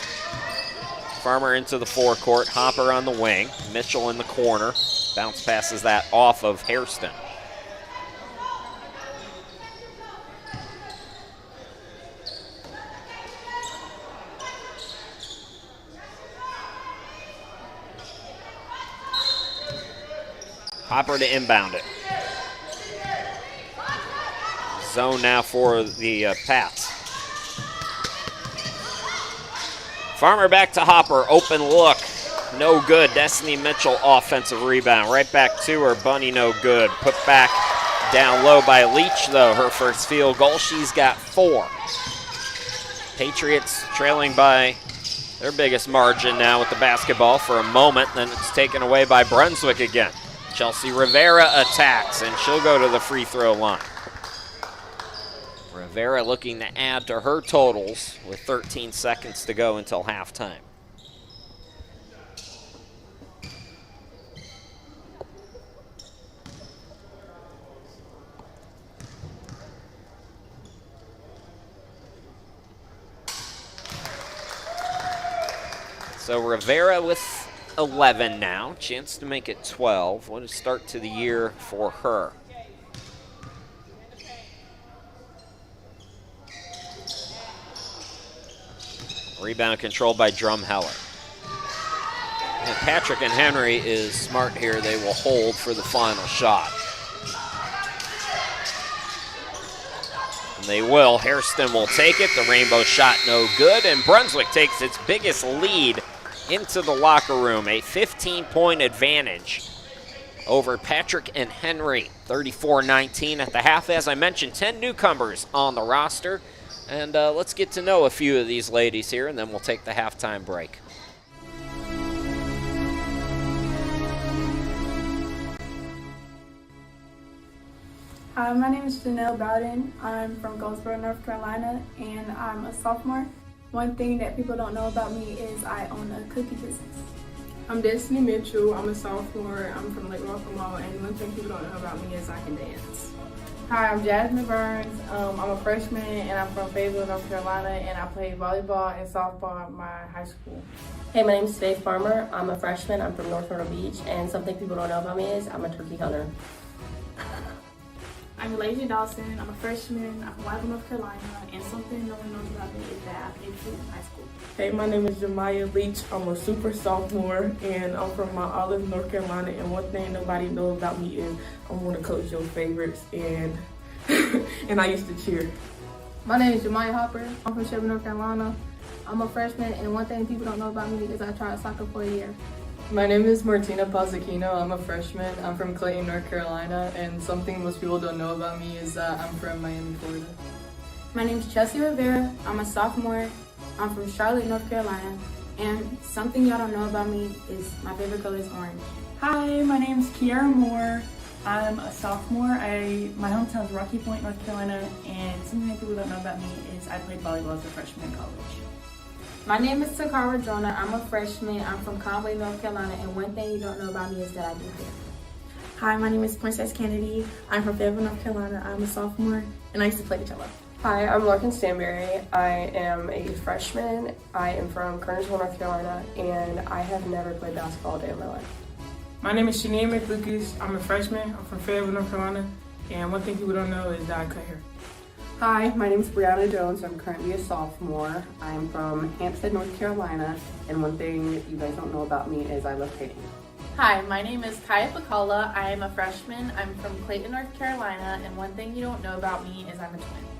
Farmer into the forecourt, Hopper on the wing, Mitchell in the corner. Bounce passes that off of Hairston. Hopper to inbound it. Zone now for the Pats. Farmer back to Hopper, open look, no good. Destiny Mitchell offensive rebound, right back to her. Bunny no good. Put back down low by Leach though, her first field goal. She's got 4. Patriots trailing by their biggest margin now with the basketball for a moment, then it's taken away by Brunswick again. Chelsea Rivera attacks and she'll go to the free throw line. Rivera looking to add to her totals with 13 seconds to go until halftime. So Rivera with 11 now, chance to make it 12. What a start to the year for her. Rebound controlled by Drumheller. And Patrick and Henry is smart here. They will hold for the final shot. And they will. Hairston will take it. The rainbow shot no good. And Brunswick takes its biggest lead into the locker room. A 15-point advantage over Patrick and Henry. 34-19 at the half. As I mentioned, 10 newcomers on the roster. And let's get to know a few of these ladies here, and then we'll take the halftime break. Hi, my name is Janelle Bowden. I'm from Goldsboro, North Carolina, and I'm a sophomore. One thing that people don't know about me is I own a cookie business. I'm Destiny Mitchell. I'm a sophomore. I'm from Lake Rockwell, and one thing people don't know about me is I can dance. Hi, I'm Jasmine Burns. I'm a freshman and I'm from Fayetteville, North Carolina, and I play volleyball and softball at my high school. Hey, my name is Faith Farmer. I'm a freshman. I'm from North Myrtle Beach, and something people don't know about me is I'm a turkey hunter. I'm Elijah Dawson. I'm a freshman. I'm from Wyville, North Carolina, and something no one knows about me is that I played football in high school. Hey, my name is Jemiah Leach. I'm a super sophomore, and I'm from Mount Olive, North Carolina. And one thing nobody knows about me is I'm one of Coach Joe's favorites, and and I used to cheer. My name is Jemiah Hopper. I'm from Shelby, North Carolina. I'm a freshman, and one thing people don't know about me is I tried soccer for a year. My name is Martina Pazzacchino. I'm a freshman. I'm from Clayton, North Carolina, and something most people don't know about me is that I'm from Miami, Florida. My name is Chelsea Rivera. I'm a sophomore. I'm from Charlotte, North Carolina, and something y'all don't know about me is my favorite color is orange. Hi, my name is Kiara Moore. I'm a sophomore. My hometown is Rocky Point, North Carolina, and something that people don't know about me is I played volleyball as a freshman in college. My name is Takara Jonah. I'm a freshman. I'm from Conway, North Carolina, and one thing you don't know about me is that I do hair. Hi, my name is Princess Kennedy. I'm from Fayetteville, North Carolina. I'm a sophomore, and I used to play the cello. Hi, I'm Larkin Stanberry. I am a freshman. I am from Kernersville, North Carolina, and I have never played basketball a day in my life. My name is Shania McLucas. I'm a freshman. I'm from Fayetteville, North Carolina. And one thing people don't know is that I cut hair. Hi, my name is Brianna Jones. I'm currently a sophomore. I'm from Hampstead, North Carolina. And one thing you guys don't know about me is I love painting. Hi, my name is Kaya Pakala. I am a freshman. I'm from Clayton, North Carolina. And one thing you don't know about me is I'm a twin.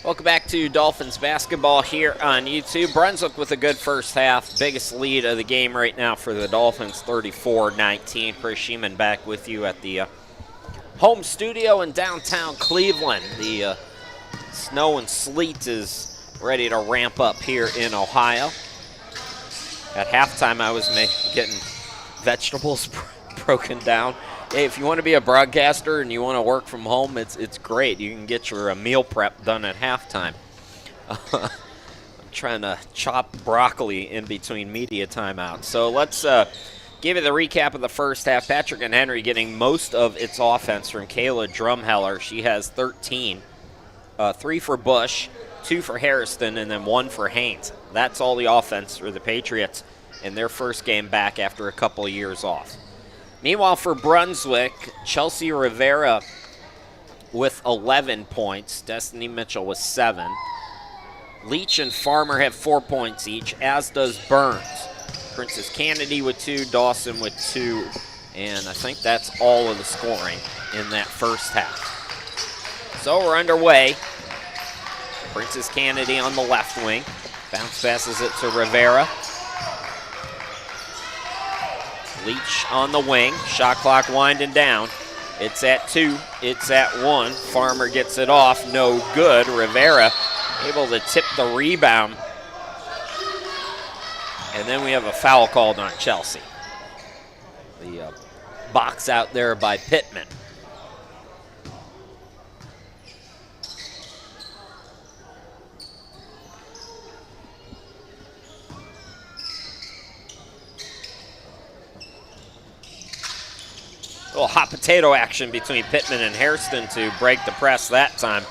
Welcome back to Dolphins basketball here on YouTube. Brunswick with a good first half. Biggest lead of the game right now for the Dolphins, 34-19. Chris Sheeman back with you at the home studio in downtown Cleveland. The snow and sleet is ready to ramp up here in Ohio. At halftime, I was getting vegetables broken down. Hey, if you want to be a broadcaster and you want to work from home, it's great. You can get your meal prep done at halftime. I'm trying to chop broccoli in between media timeouts. So let's give you the recap of the first half. Patrick and Henry getting most of its offense from Kayla Drumheller. She has 13, 3 for Bush, 2 for Harrison, and then 1 for Haynes. That's all the offense for the Patriots in their first game back after a couple of years off. Meanwhile, for Brunswick, Chelsea Rivera with 11 points. Destiny Mitchell with 7. Leach and Farmer have 4 points each, as does Burns. Princess Kennedy with 2, Dawson with 2, and I think that's all of the scoring in that first half. So we're underway. Princess Kennedy on the left wing. Bounce passes it to Rivera. Leach on the wing. Shot clock winding down. It's at 2. It's at 1. Farmer gets it off. No good. Rivera able to tip the rebound. And then we have a foul called on Chelsea. The box out there by Pittman. A little hot potato action between Pittman and Hairston to break the press that time.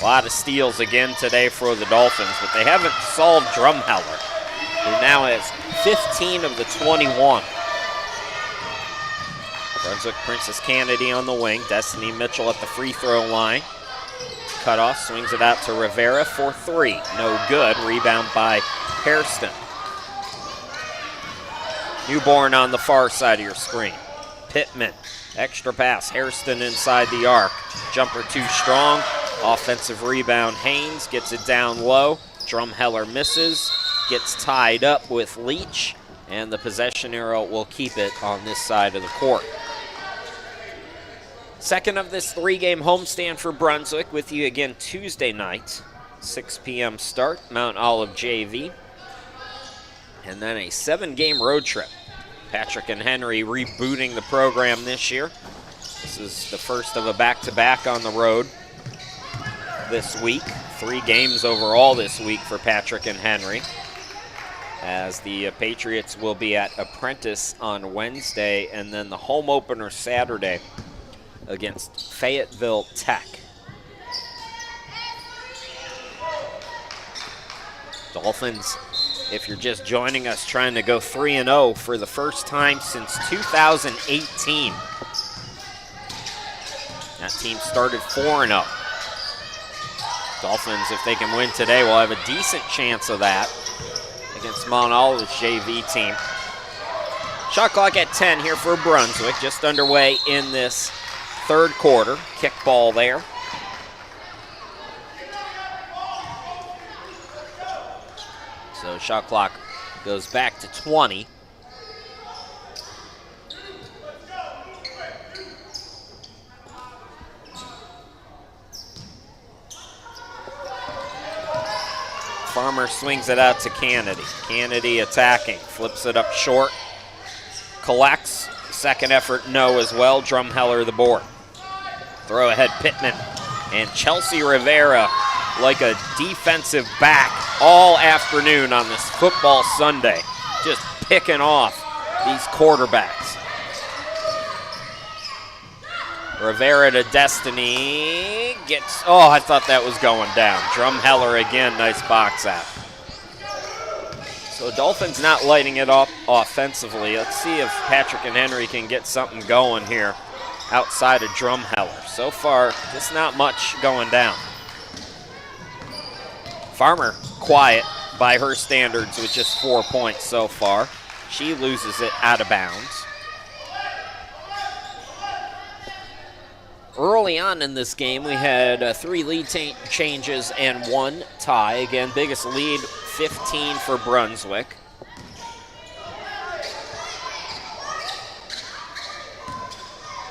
A lot of steals again today for the Dolphins, but they haven't solved Drumheller, who now has 15 of the 21. Brunswick Princess Kennedy on the wing. Destiny Mitchell at the free throw line. Cutoff, swings it out to Rivera for 3. No good. Rebound by Hairston. Newborn on the far side of your screen. Pittman. Extra pass, Hairston inside the arc. Jumper too strong. Offensive rebound, Haynes gets it down low. Drumheller misses, gets tied up with Leach, and the possession arrow will keep it on this side of the court. Second of this 3-game homestand for Brunswick with you again Tuesday night. 6 p.m. start, Mount Olive JV. And then a 7-game road trip. Patrick and Henry rebooting the program this year. This is the first of a back-to-back on the road this week. 3 games overall this week for Patrick and Henry, as the Patriots will be at Apprentice on Wednesday, and then the home opener Saturday against Fayetteville Tech. Dolphins, if you're just joining us, trying to go 3-0 for the first time since 2018. That team started 4-0. Dolphins, if they can win today, will have a decent chance of that against Mount Olive's JV team. Shot clock at 10 here for Brunswick, just underway in this third quarter. Kick ball there. So shot clock goes back to 20. Farmer swings it out to Kennedy. Kennedy attacking, flips it up short, collects. Second effort, no as well. Drumheller the board. Throw ahead Pittman, and Chelsea Rivera like a defensive back all afternoon on this football Sunday, just picking off these quarterbacks. Rivera to Destiny, gets, oh, I thought that was going down. Drumheller again, nice box out. So Dolphins not lighting it up offensively. Let's see if Patrick and Henry can get something going here outside of Drumheller. So far, just not much going down. Farmer quiet by her standards with just 4 points so far. She loses it out of bounds. Early on in this game, we had 3 lead changes and 1 tie. Again, biggest lead, 15 for Brunswick.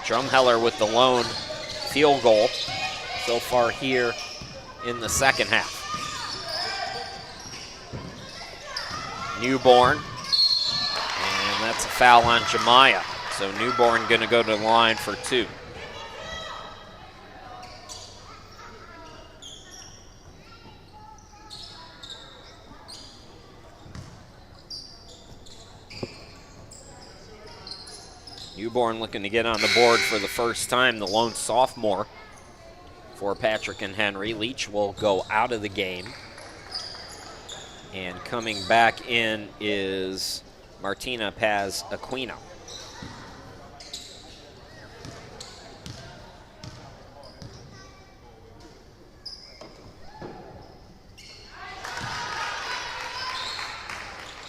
Drumheller with the lone field goal so far here in the second half. Newborn, and that's a foul on Jemiah. So Newborn gonna go to the line for 2. Newborn looking to get on the board for the first time, the lone sophomore for Patrick and Henry. Leach will go out of the game. And coming back in is Martina Paz Aquino.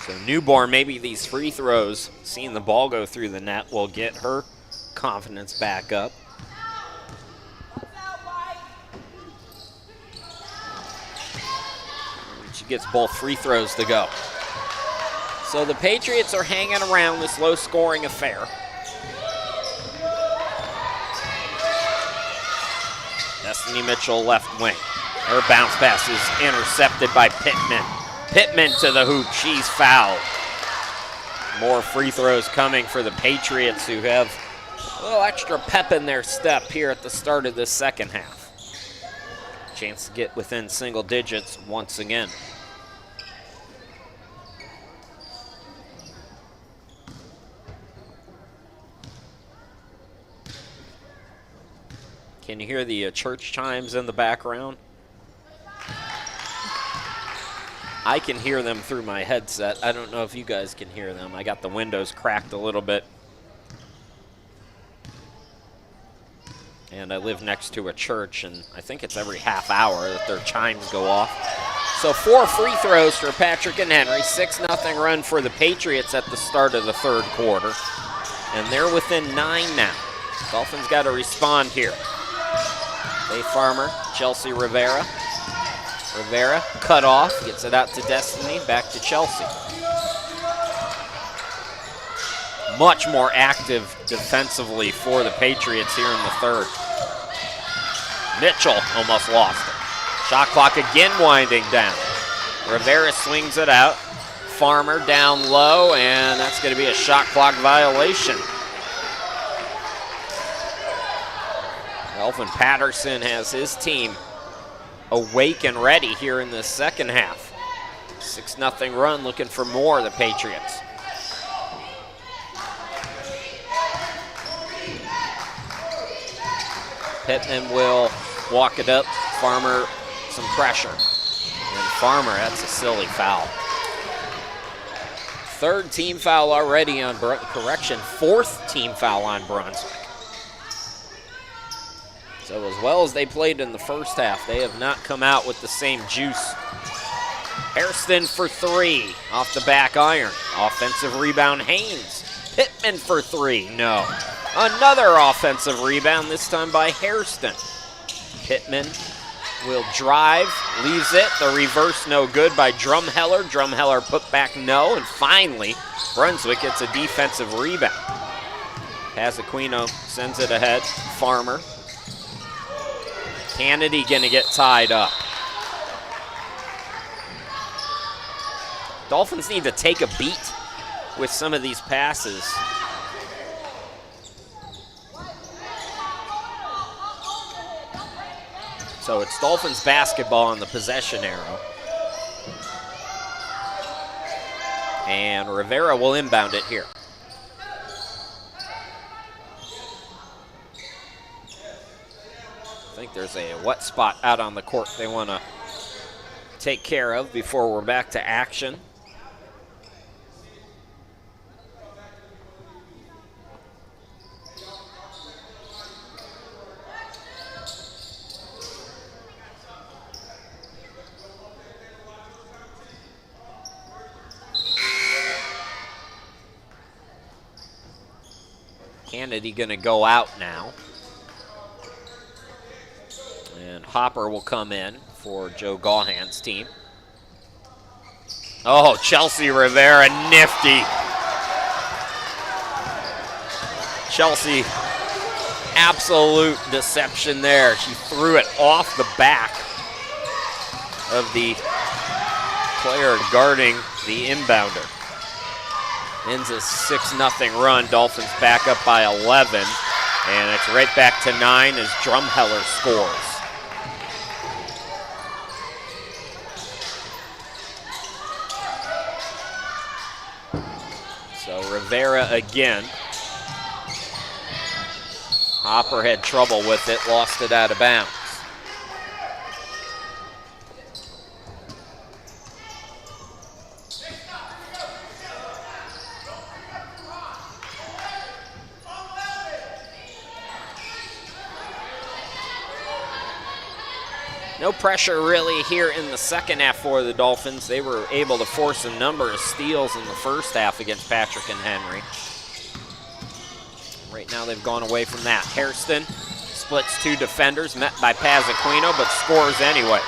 So Newborn, maybe these free throws, seeing the ball go through the net, will get her confidence back up. She gets both free throws to go. So the Patriots are hanging around this low-scoring affair. Destiny Mitchell left wing. Her bounce pass is intercepted by Pittman. Pittman to the hoop, she's fouled. More free throws coming for the Patriots, who have a little extra pep in their step here at the start of this second half. Chance to get within single digits once again. Can you hear the church chimes in the background? I can hear them through my headset. I don't know if you guys can hear them. I got the windows cracked a little bit. And I live next to a church, and I think it's every half hour that their chimes go off. So 4 free throws for Patrick and Henry. 6-0 run for the Patriots at the start of the third quarter. And they're within 9 now. Dolphins got to respond here. Faye Farmer, Chelsea Rivera. Rivera cut off, gets it out to Destiny, back to Chelsea. Much more active defensively for the Patriots here in the third. Mitchell almost lost it. Shot clock again winding down. Rivera swings it out. Farmer down low, and that's going to be a shot clock violation. Elvin Patterson has his team awake and ready here in the second half. 6-0 run, looking for more, the Patriots. Pittman will walk it up. Farmer, some pressure. And Farmer, that's a silly foul. 3rd team foul already on, 4th team foul on Brunswick. So as well as they played in the first half, they have not come out with the same juice. Hairston for 3 off the back iron. Offensive rebound, Haynes. Pittman for 3, no. Another offensive rebound, this time by Hairston. Pittman will drive, leaves it. The reverse no good by Drumheller. Drumheller put back no, and finally, Brunswick gets a defensive rebound. Pazaquino sends it ahead. Farmer. Kennedy gonna get tied up. Dolphins need to take a beat with some of these passes. So it's Dolphins basketball on the possession arrow. And Rivera will inbound it here. I think there's a wet spot out on the court they want to take care of before we're back to action. Kennedy gonna go out now. And Hopper will come in for Joe Gaughan's team. Oh, Chelsea Rivera, nifty. Chelsea, absolute deception there. She threw it off the back of the player guarding the inbounder. Ends a 6-0 run. Dolphins back up by 11. And it's right back to 9 as Drumheller scores. So Rivera again. Hopper had trouble with it, lost it out of bounds. No pressure really here in the second half for the Dolphins. They were able to force a number of steals in the first half against Patrick and Henry. Right now they've gone away from that. Hairston splits 2 defenders, met by Pazzaquino, but scores anyways.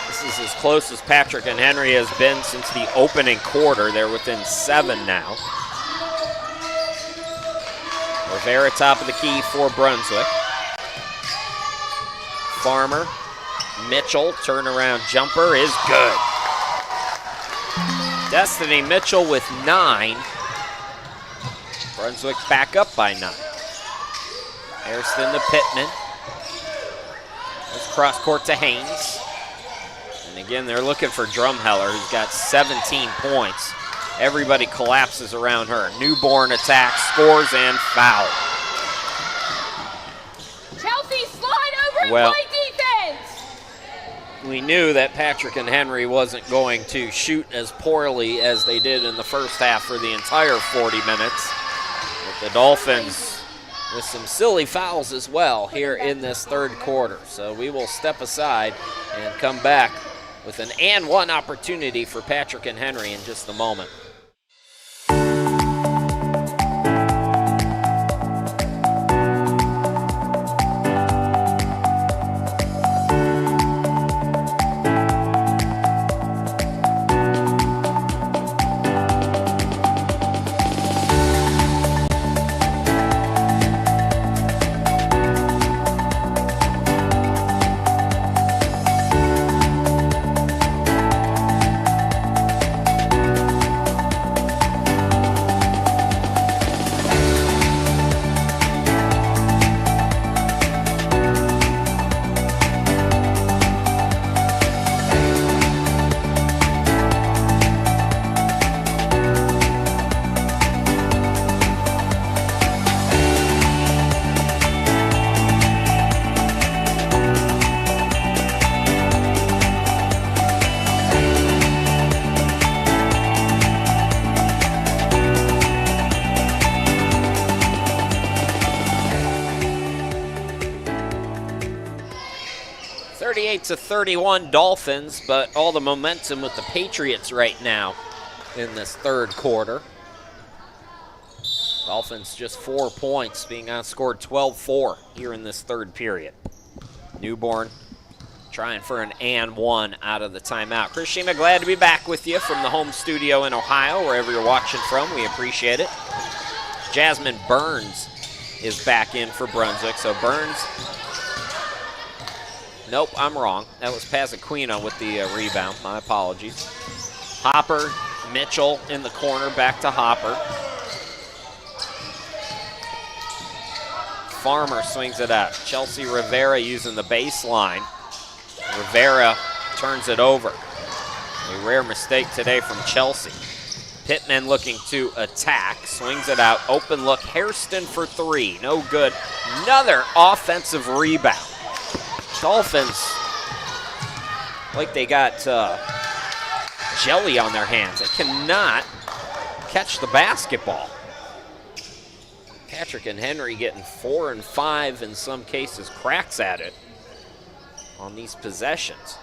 This is as close as Patrick and Henry has been since the opening quarter. They're within 7 now. Rivera top of the key for Brunswick. Farmer, Mitchell, turnaround jumper is good. Destiny Mitchell with 9. Brunswick back up by 9. Hairston to Pittman. Let's cross court to Haynes. And again, they're looking for Drumheller, who's got 17 points. Everybody collapses around her. Newborn attacks, scores, and foul. Chelsea, slide over and Well, play defense. we knew that Patrick and Henry wasn't going to shoot as poorly as they did in the first half for the entire 40 minutes. But the Dolphins with some silly fouls as well here in this third quarter. So we will step aside and come back with an and one opportunity for Patrick and Henry in just a moment. To 31 Dolphins, but all the momentum with the Patriots right now in this third quarter. Dolphins just 4 points, being outscored 12-4 here in this third period. Newborn trying for an and one out of the timeout. Chris Shima, glad to be back with you from the home studio in Ohio, wherever you're watching from. We appreciate it. Jasmine Burns is back in for Brunswick, so Burns. Nope, I'm wrong. That was Pazzaquino with the rebound. My apologies. Hopper, Mitchell in the corner, back to Hopper. Farmer swings it out. Chelsea Rivera using the baseline. Rivera turns it over. A rare mistake today from Chelsea. Pittman looking to attack, swings it out. Open look, Hairston for 3. No good. Another offensive rebound. Dolphins, like they got jelly on their hands. They cannot catch the basketball. Patrick and Henry getting 4 and 5, in some cases, cracks at it on these possessions.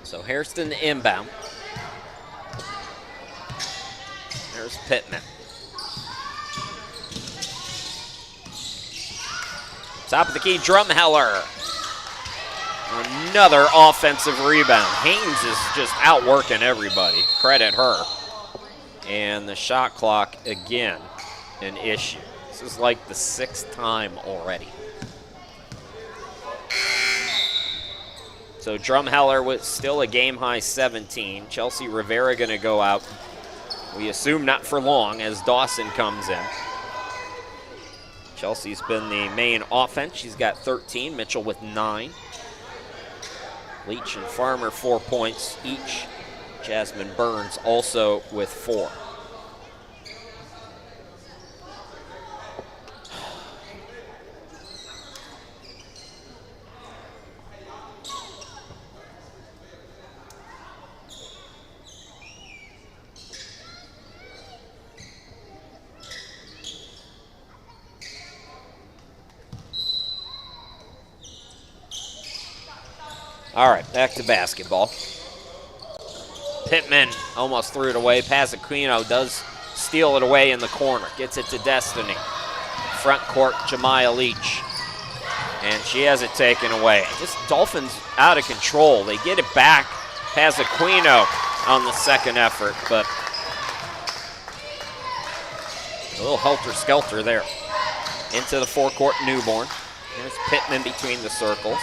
So Hairston inbound. There's Pittman. Top of the key, Drumheller. Another offensive rebound. Haynes is just outworking everybody. Credit her. And the shot clock, again, an issue. This is like the 6th time already. So Drumheller with still a game-high 17. Chelsea Rivera going to go out. We assume not for long as Dawson comes in. Chelsea's been the main offense. She's got 13. Mitchell with 9. Leach and Farmer 4 points each. Jasmine Burns also with 4. All right, back to basketball. Pittman almost threw it away. Pazziquino does steal it away in the corner. Gets it to Destiny. Front court, Jemiah Leach. And she has it taken away. Just Dolphins out of control. They get it back. Pazziquino on the second effort, but a little helter-skelter there. Into the forecourt, Newborn. There's Pittman between the circles.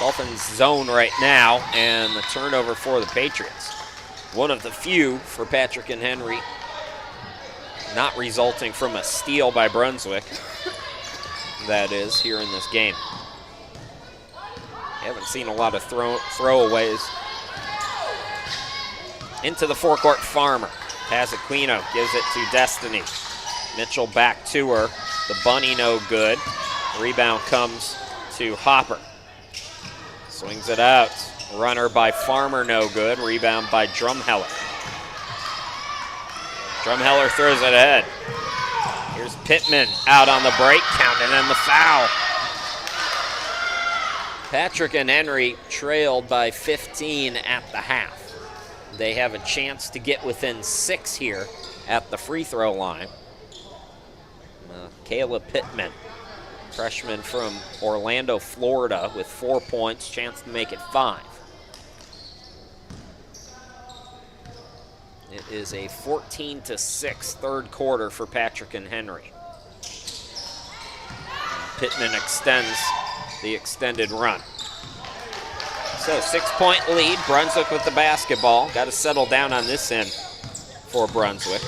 Dolphins zone right now, and the turnover for the Patriots. One of the few for Patrick and Henry, not resulting from a steal by Brunswick, that is, here in this game. Haven't seen a lot of throwaways. Into the forecourt, Farmer. Pazziquino gives it to Destiny. Mitchell back to her. The bunny no good. Rebound comes to Hopper. Swings it out. Runner by Farmer, no good. Rebound by Drumheller. Drumheller throws it ahead. Here's Pittman out on the break, counting in the foul. Patrick and Henry trailed by 15 at the half. They have a chance to get within 6 here at the free throw line. Kayla Pittman, freshman from Orlando, Florida, with 4 points, chance to make it 5. It is a 14-6 third quarter for Patrick and Henry. Pittman extends the extended run. So 6-point lead, Brunswick with the basketball. Got to settle down on this end for Brunswick.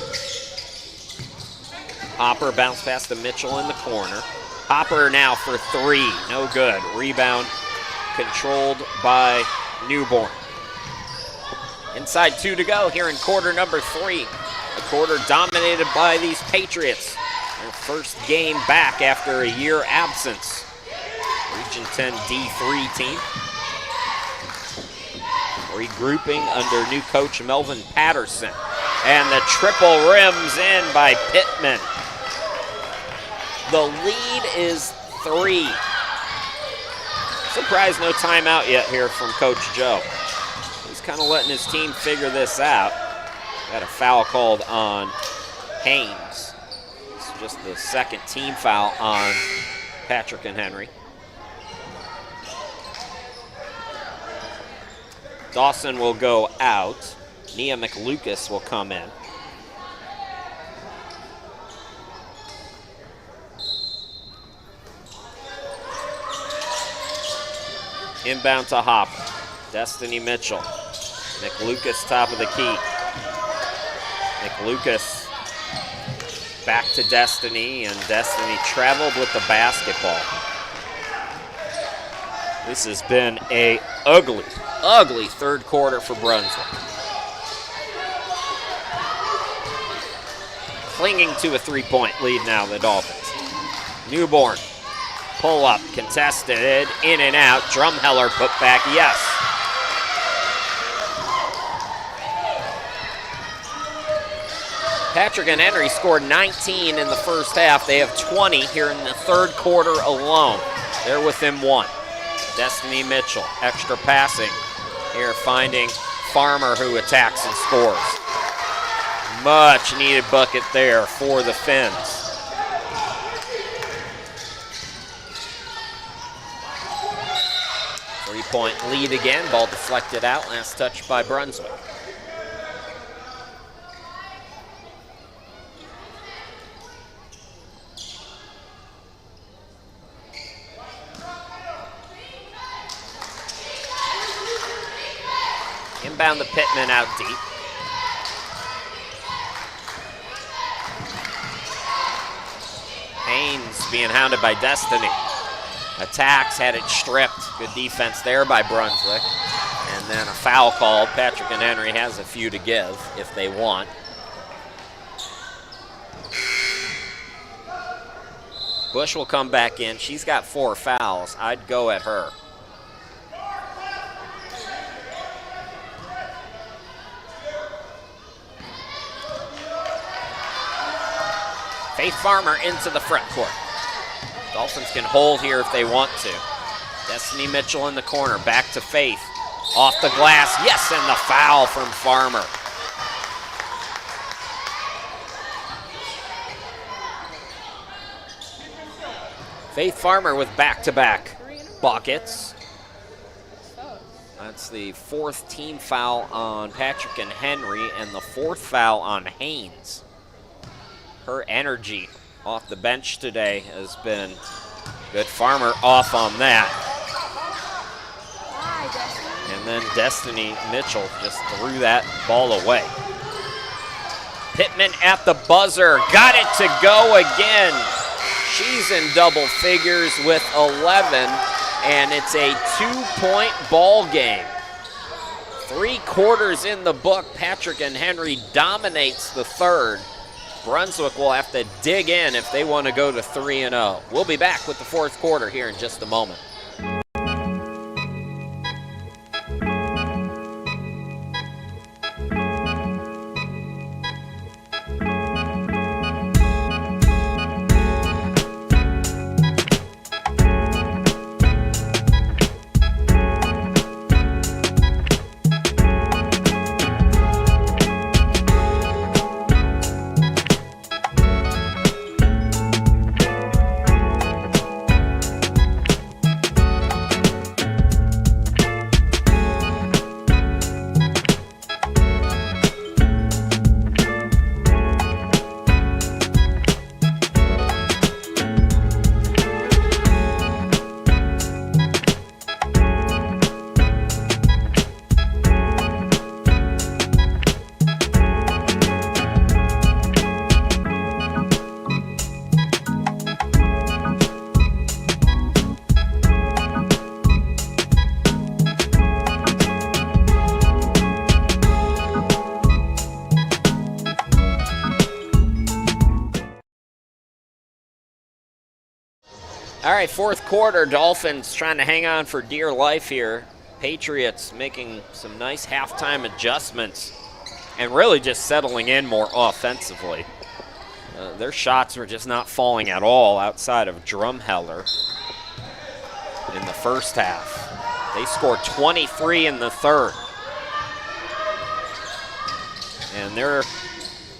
Hopper bounced past to Mitchell in the corner. Hopper now for 3, no good. Rebound controlled by Newborn. Inside 2 to go here in quarter number 3. A quarter dominated by these Patriots. Their first game back after a year absence. Region 10 D3 team. Regrouping under new coach Melvin Patterson. And the triple rims in by Pittman. The lead is 3. Surprised no timeout yet here from Coach Joe. He's kind of letting his team figure this out. Got a foul called on Haynes. It's just the second team foul on Patrick and Henry. Dawson will go out. Nia McLucas will come in. Inbound to Hopper. Destiny Mitchell. McLucas top of the key. McLucas back to Destiny, and Destiny traveled with the basketball. This has been a ugly third quarter for Brunswick. Clinging to a 3-point lead now, the Dolphins. Newborn. Pull up, contested, in and out. Drumheller put back, yes. Patrick and Henry scored 19 in the first half. They have 20 here in the third quarter alone. They're within 1. Destiny Mitchell, extra passing. Here finding Farmer, who attacks and scores. Much needed bucket there for the Finns. 3-point lead again. Ball deflected out. Last touch by Brunswick. Inbound to Pittman out deep. Haynes being hounded by Destiny. Attacks, had it stripped. Good defense there by Brunswick. And then a foul called. Patrick and Henry has a few to give if they want. Bush will come back in. She's got 4 fouls. I'd go at her. Faith Farmer into the front court. Dolphins can hold here if they want to. Destiny Mitchell in the corner, back to Faith. Off the glass, yes, and the foul from Farmer. Faith Farmer with back-to-back buckets. That's the 4th team foul on Patrick and Henry and the 4th foul on Haynes. Her energy off the bench today has been good. Farmer off on that. And then Destiny Mitchell just threw that ball away. Pittman at the buzzer, got it to go again. She's in double figures with 11, and it's a 2-point ball game. 3 quarters in the book. Patrick and Henry dominates the 3rd. Brunswick will have to dig in if they want to go to 3-0. We'll be back with the 4th quarter here in just a moment. All right, 4th quarter, Dolphins trying to hang on for dear life here. Patriots making some nice halftime adjustments and really just settling in more offensively. Their shots were just not falling at all outside of Drumheller in the first half. They scored 23 in the 3rd. And they're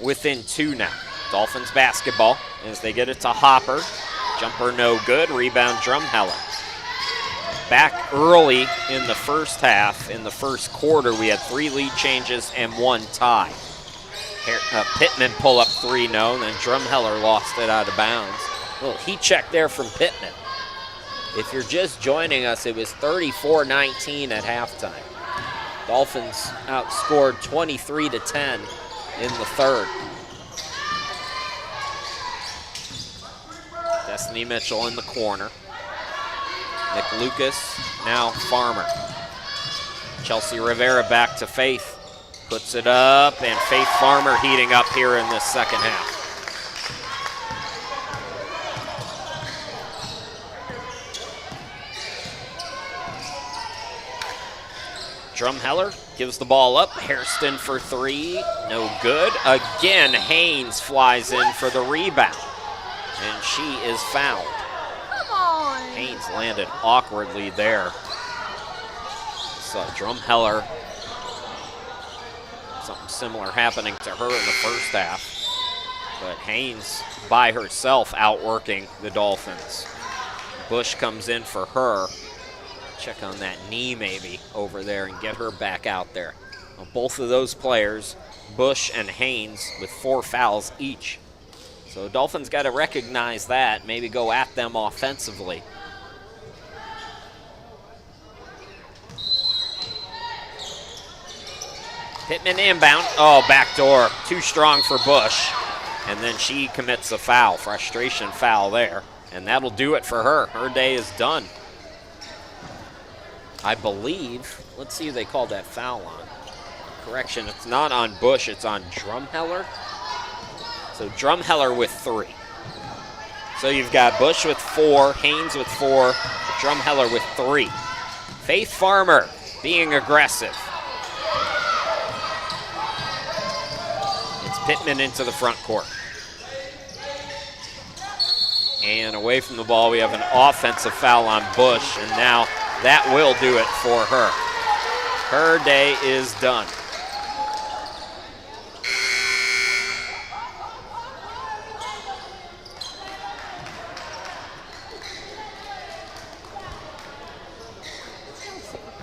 within 2 now. Dolphins basketball as they get it to Hopper. Jumper no good, rebound Drumheller. Back early in the first half, in the first quarter, we had 3 lead changes and 1 tie. Pittman pull up 3, no, and then Drumheller lost it out of bounds. A little heat check there from Pittman. If you're just joining us, it was 34-19 at halftime. Dolphins outscored 23-10 in the 3rd. Destiny Mitchell in the corner. Nick Lucas, now Farmer. Chelsea Rivera back to Faith. Puts it up, and Faith Farmer heating up here in this second half. Drumheller gives the ball up. Hairston for 3, no good. Again, Haynes flies in for the rebound, and she is fouled. Come on. Haynes landed awkwardly there. Saw Drumheller, something similar happening to her in the first half. But Haynes by herself outworking the Dolphins. Bush comes in for her. check on that knee maybe over there and get her back out there. Well, both of those players, Bush and Haynes, with 4 fouls each. So Dolphins got to recognize that, maybe go at them offensively. Pittman inbound. Oh, backdoor. Too strong for Bush. And then she commits a foul, frustration foul there. And that'll do it for her. Her day is done. I believe, let's see who they called that foul on. Correction, it's not on Bush, it's on Drumheller. So Drumheller with 3. So you've got Bush with 4, Haynes with 4, Drumheller with 3. Faith Farmer being aggressive. It's Pittman into the front court. And away from the ball, we have an offensive foul on Bush, and now that will do it for her. Her day is done.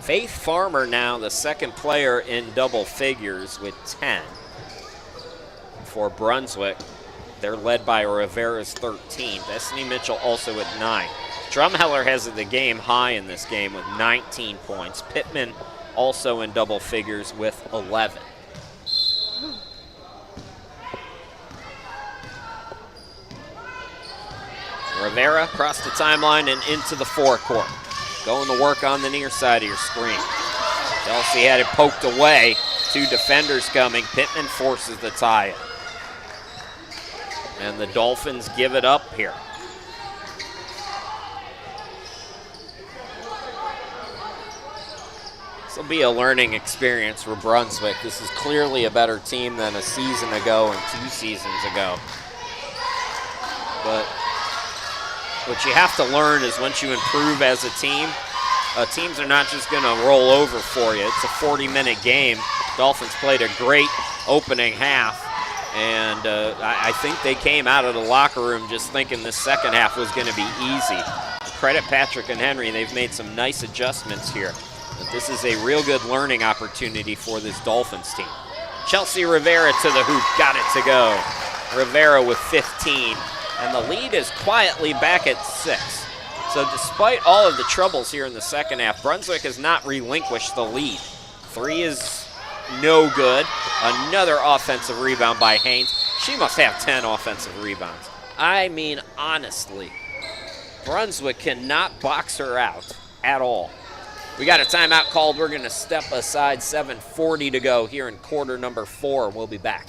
Faith Farmer now the second player in double figures with 10 for Brunswick. They're led by Rivera's 13. Destiny Mitchell also at 9. Drumheller has the game high in this game with 19 points. Pittman also in double figures with 11. Rivera across the timeline and into the forecourt. Going to work on the near side of your screen. Chelsea had it poked away. 2 defenders coming. Pittman forces the tie-in. And the Dolphins give it up here. This will be a learning experience for Brunswick. This is clearly a better team than a season ago and 2 seasons ago. But what you have to learn is once you improve as a team, teams are not just going to roll over for you. It's a 40-minute game. Dolphins played a great opening half, and I think they came out of the locker room just thinking this second half was going to be easy. Credit Patrick and Henry. They've made some nice adjustments here. But this is a real good learning opportunity for this Dolphins team. Chelsea Rivera to the hoop, got it to go. Rivera with 15. And the lead is quietly back at 6. So despite all of the troubles here in the second half, Brunswick has not relinquished the lead. 3 is no good. Another offensive rebound by Haynes. She must have 10 offensive rebounds. I mean, honestly, Brunswick cannot box her out at all. We got a timeout called. We're going to step aside. 7:40 to go here in quarter number 4. We'll be back.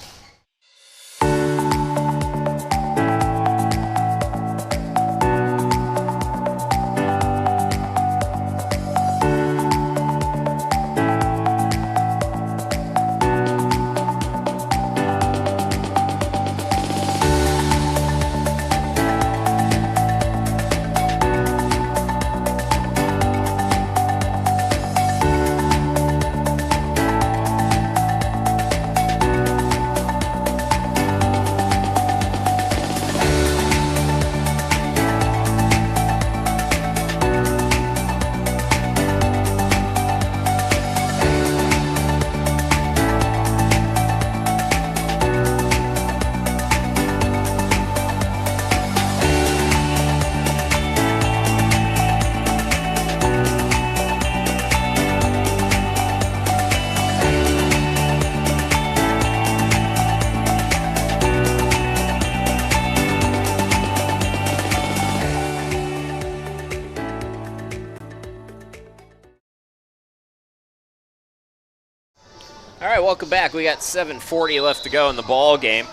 All right, welcome back. We got 7:40 left to go in the ball game,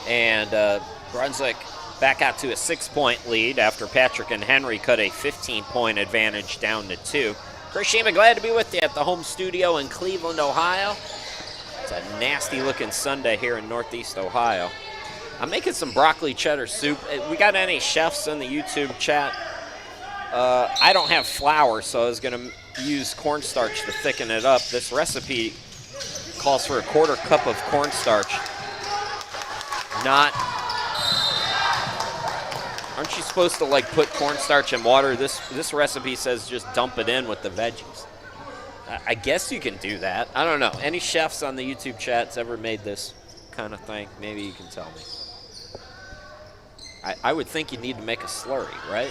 and Brunswick back out to a 6-point lead after Patrick and Henry cut a 15-point advantage down to 2. Chris Shima, glad to be with you at the home studio in Cleveland, Ohio. It's a nasty-looking Sunday here in Northeast Ohio. I'm making some broccoli cheddar soup. We got any chefs in the YouTube chat? I don't have flour, so I was going to use cornstarch to thicken it up. This recipe calls for a 1/4 cup of cornstarch. Aren't you supposed to like put cornstarch in water? This recipe says just dump it in with the veggies. I guess you can do that. I don't know. Any chefs on the YouTube chats ever made this kind of thing? Maybe you can tell me. I would think you need to make a slurry, right?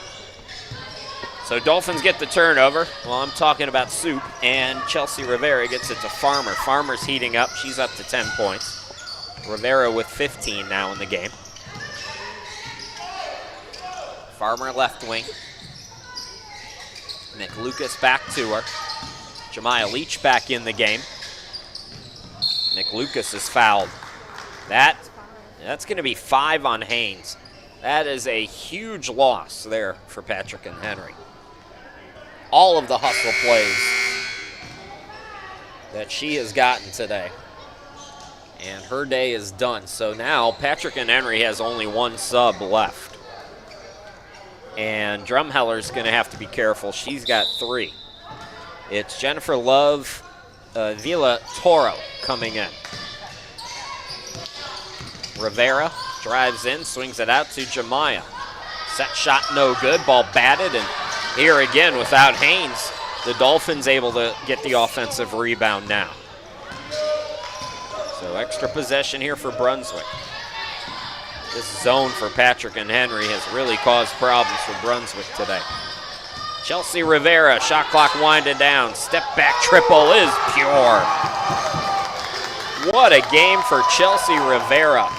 So Dolphins get the turnover. Well, I'm talking about soup, and Chelsea Rivera gets it to Farmer. Farmer's heating up. She's up to 10 points. Rivera with 15 now in the game. Farmer left wing. Nick Lucas back to her. Jemiah Leach back in the game. Nick Lucas is fouled. That's going to be 5 on Haynes. That is a huge loss there for Patrick and Henry. All of the hustle plays that she has gotten today. And her day is done. So now Patrick and Henry has only 1 sub left. And Drumheller's going to have to be careful. She's got 3. It's Jennifer Love Villa Toro coming in. Rivera drives in, swings it out to Jemiah. Set shot no good, ball batted, and here again without Haynes, the Dolphins able to get the offensive rebound now. So extra possession here for Brunswick. This zone for Patrick and Henry has really caused problems for Brunswick today. Chelsea Rivera, shot clock winding down. Step back triple is pure. What a game for Chelsea Rivera.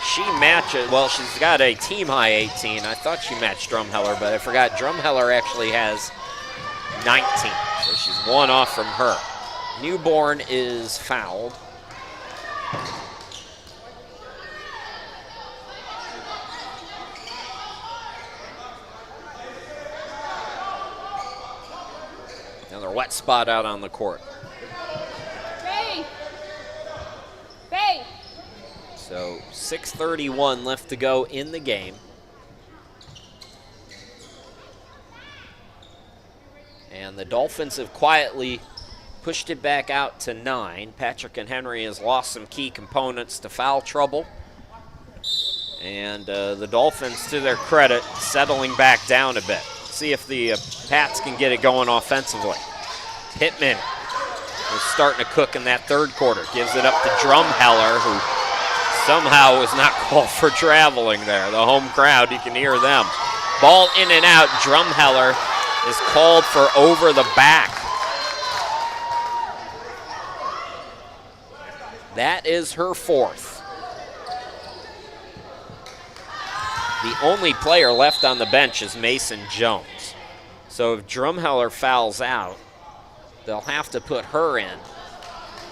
She matches, well, she's got a team high 18. I thought she matched Drumheller, but I forgot Drumheller actually has 19. So she's 1 off from her. Newborn is fouled. Another wet spot out on the court. Bay. So 6:31 left to go in the game. And the Dolphins have quietly pushed it back out to 9. Patrick and Henry has lost some key components to foul trouble. And the Dolphins, to their credit, settling back down a bit. See if the Pats can get it going offensively. Pittman was starting to cook in that third quarter. Gives it up to Drumheller, who somehow was not called for traveling there. The home crowd, you can hear them. Ball in and out. Drumheller is called for over the back. That is her 4th. The only player left on the bench is Mason Jones. So if Drumheller fouls out, they'll have to put her in.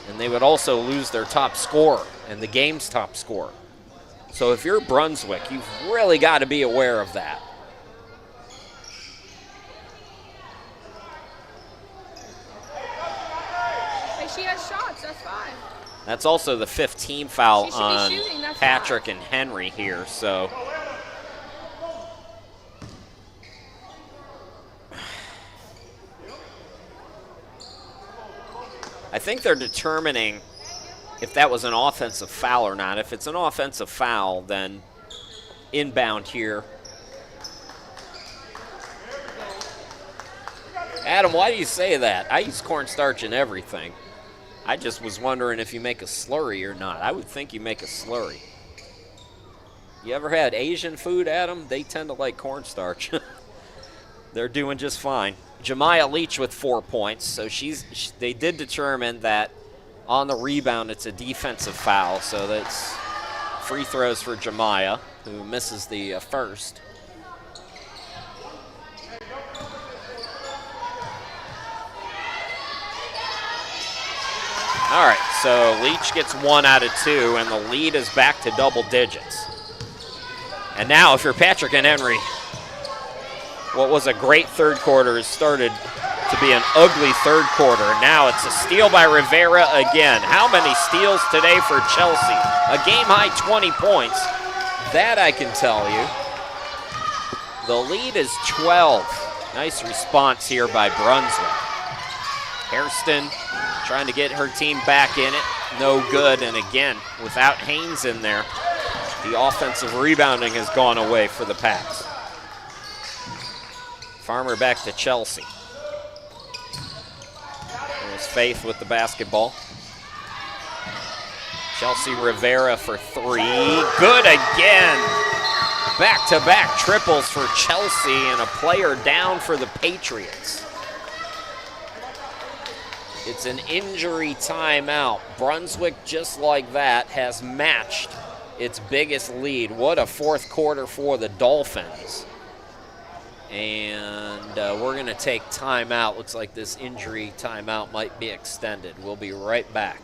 And they would also lose their top scorer and the game's top scorer. So if you're Brunswick, you've really got to be aware of that. Hey, she has shots, that's 5. That's also the 5th team foul She should be on shooting, that's Patrick 5. and Henry here, so. I think they're determining if that was an offensive foul or not. If it's an offensive foul, then inbound here. Adam, why do you say that? I use cornstarch in everything. I just was wondering if you make a slurry or not. I would think you make a slurry. You ever had Asian food, Adam? They tend to like cornstarch. They're doing just fine. Jemiah Leach with 4 points. So they did determine that on the rebound it's a defensive foul. So that's free throws for Jemiah, who misses the first. All right, so Leach gets 1 out of 2, and the lead is back to double digits. And now, if you're Patrick and Henry, what was a great third quarter has started to be an ugly third quarter. Now it's a steal by Rivera again. How many steals today for Chelsea? A game-high 20 points. That I can tell you. The lead is 12. Nice response here by Brunswick. Hairston trying to get her team back in it. No good, and again, without Haynes in there, the offensive rebounding has gone away for the Pats. Farmer back to Chelsea. There's Faith with the basketball. Chelsea Rivera for three. Good again. Back-to-back triples for Chelsea and a player down for the Patriots. It's an injury timeout. Brunswick, just like that, has matched its biggest lead. What a fourth quarter for the Dolphins. And we're going to take timeout. Looks like this injury timeout might be extended. We'll be right back.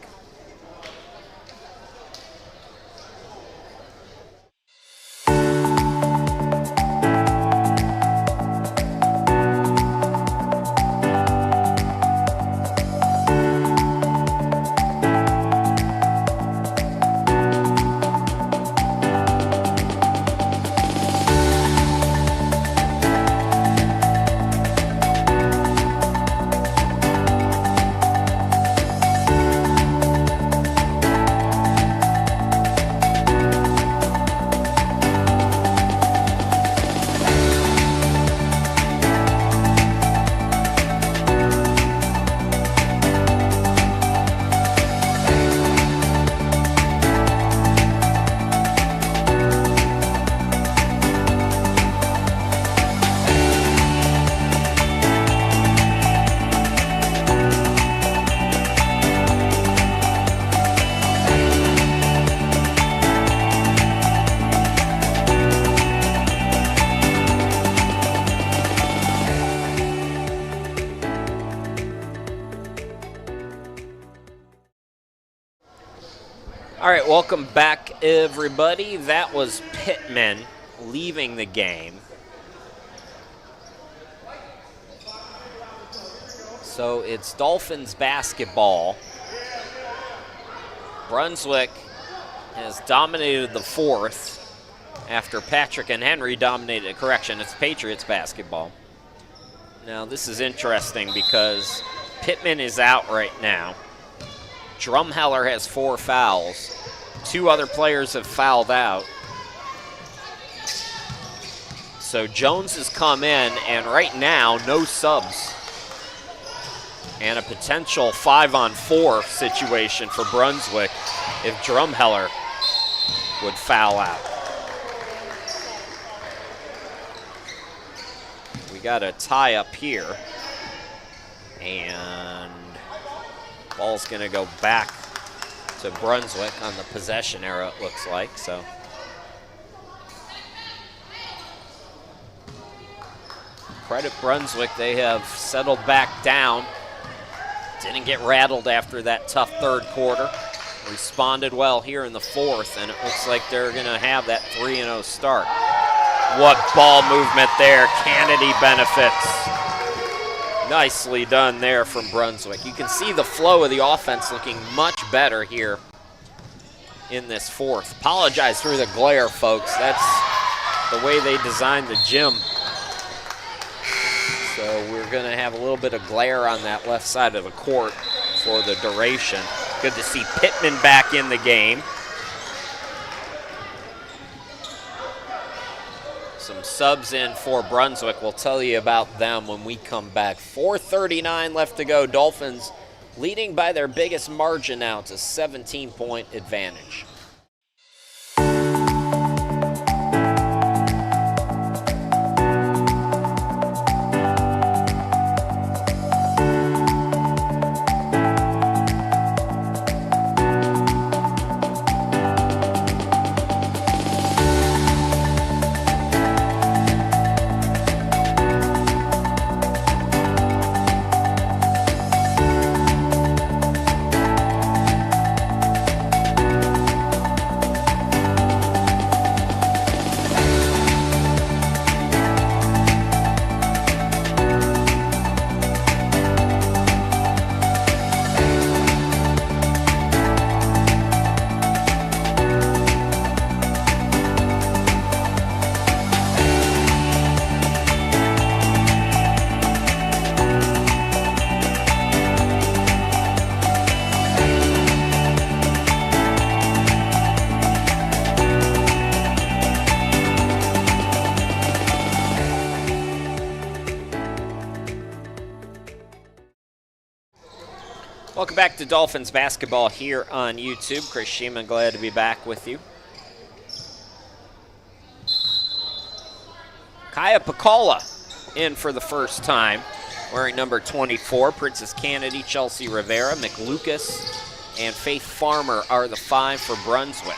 All right, welcome back, everybody. That was Pittman leaving the game. So it's Dolphins basketball. Brunswick has dominated the fourth after Patrick and Henry dominated. Correction, it's Patriots basketball. Now, this is interesting because Pittman is out right now. Drumheller has 4 fouls. 2 other players have fouled out. So Jones has come in, and right now, no subs. And a potential 5-on-4 situation for Brunswick if Drumheller would foul out. We got a tie up here. And ball's going to go back to Brunswick on the possession arrow, it looks like. So credit Brunswick, they have settled back down. Didn't get rattled after that tough third quarter. Responded well here in the fourth, and it looks like they're going to have that 3-0 start. What ball movement there. Kennedy benefits. Nicely done there from Brunswick. You can see the flow of the offense looking much better here in this fourth. Apologize for the glare, folks. That's the way they designed the gym. So we're going to have a little bit of glare on that left side of the court for the duration. Good to see Pittman back in the game. Some subs in for Brunswick. We'll tell you about them when we come back. 4:39 left to go. Dolphins leading by their biggest margin now. It's a 17-point advantage. Welcome back to Dolphins basketball here on YouTube. Chris Sheeman, glad to be back with you. Kaya Pacala in for the first time, wearing number 24. Princess Kennedy, Chelsea Rivera, McLucas, and Faith Farmer are the 5 for Brunswick.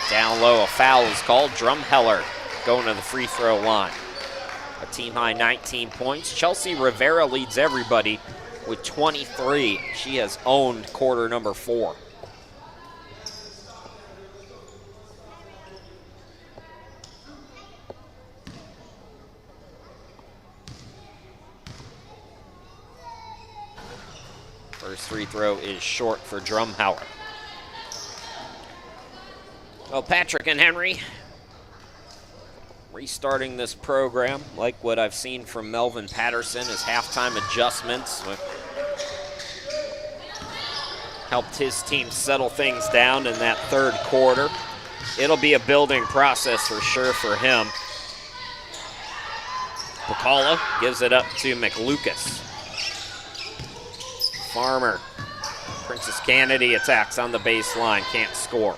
Down low, a foul is called. Drumheller going to the free throw line. A team high 19 points. Chelsea Rivera leads everybody with 23. She has owned quarter number 4. First free throw is short for Drumheller. Well, Patrick and Henry restarting this program, like what I've seen from Melvin Patterson, as halftime adjustments helped his team settle things down in that third quarter. It'll be a building process for sure for him. Pacala gives it up to McLucas. Farmer, Princess Kennedy attacks on the baseline, can't score.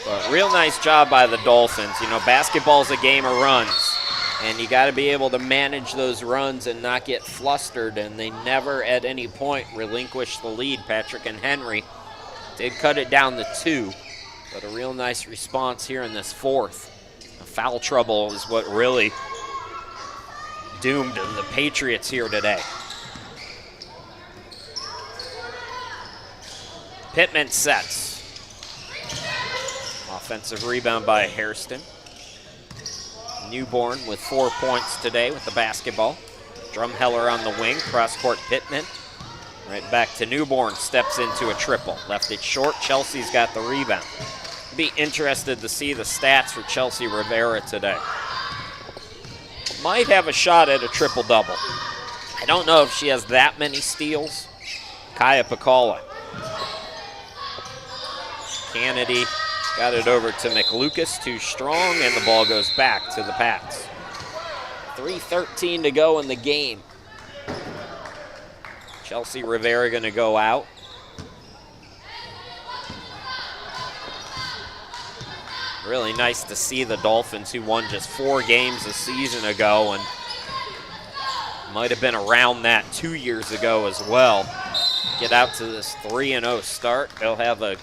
But real nice job by the Dolphins. You know, basketball's a game of runs, and you got to be able to manage those runs and not get flustered, and they never at any point relinquished the lead. Patrick and Henry did cut it down to 2, but a real nice response here in this fourth. Foul trouble is what really doomed the Patriots here today. Pittman sets. Offensive rebound by Hairston. Newborn with 4 points today with the basketball. Drumheller on the wing, cross-court Pittman. Right back to Newborn, steps into a triple. Left it short, Chelsea's got the rebound. Be interested to see the stats for Chelsea Rivera today. Might have a shot at a triple-double. I don't know if she has that many steals. Kaya Pacala. Kennedy got it over to McLucas, too strong, and the ball goes back to the Pats. 3:13 to go in the game. Chelsea Rivera going to go out. Really nice to see the Dolphins, who won just 4 games a season ago and might have been around that 2 years ago as well, get out to this 3-0 start. They'll have a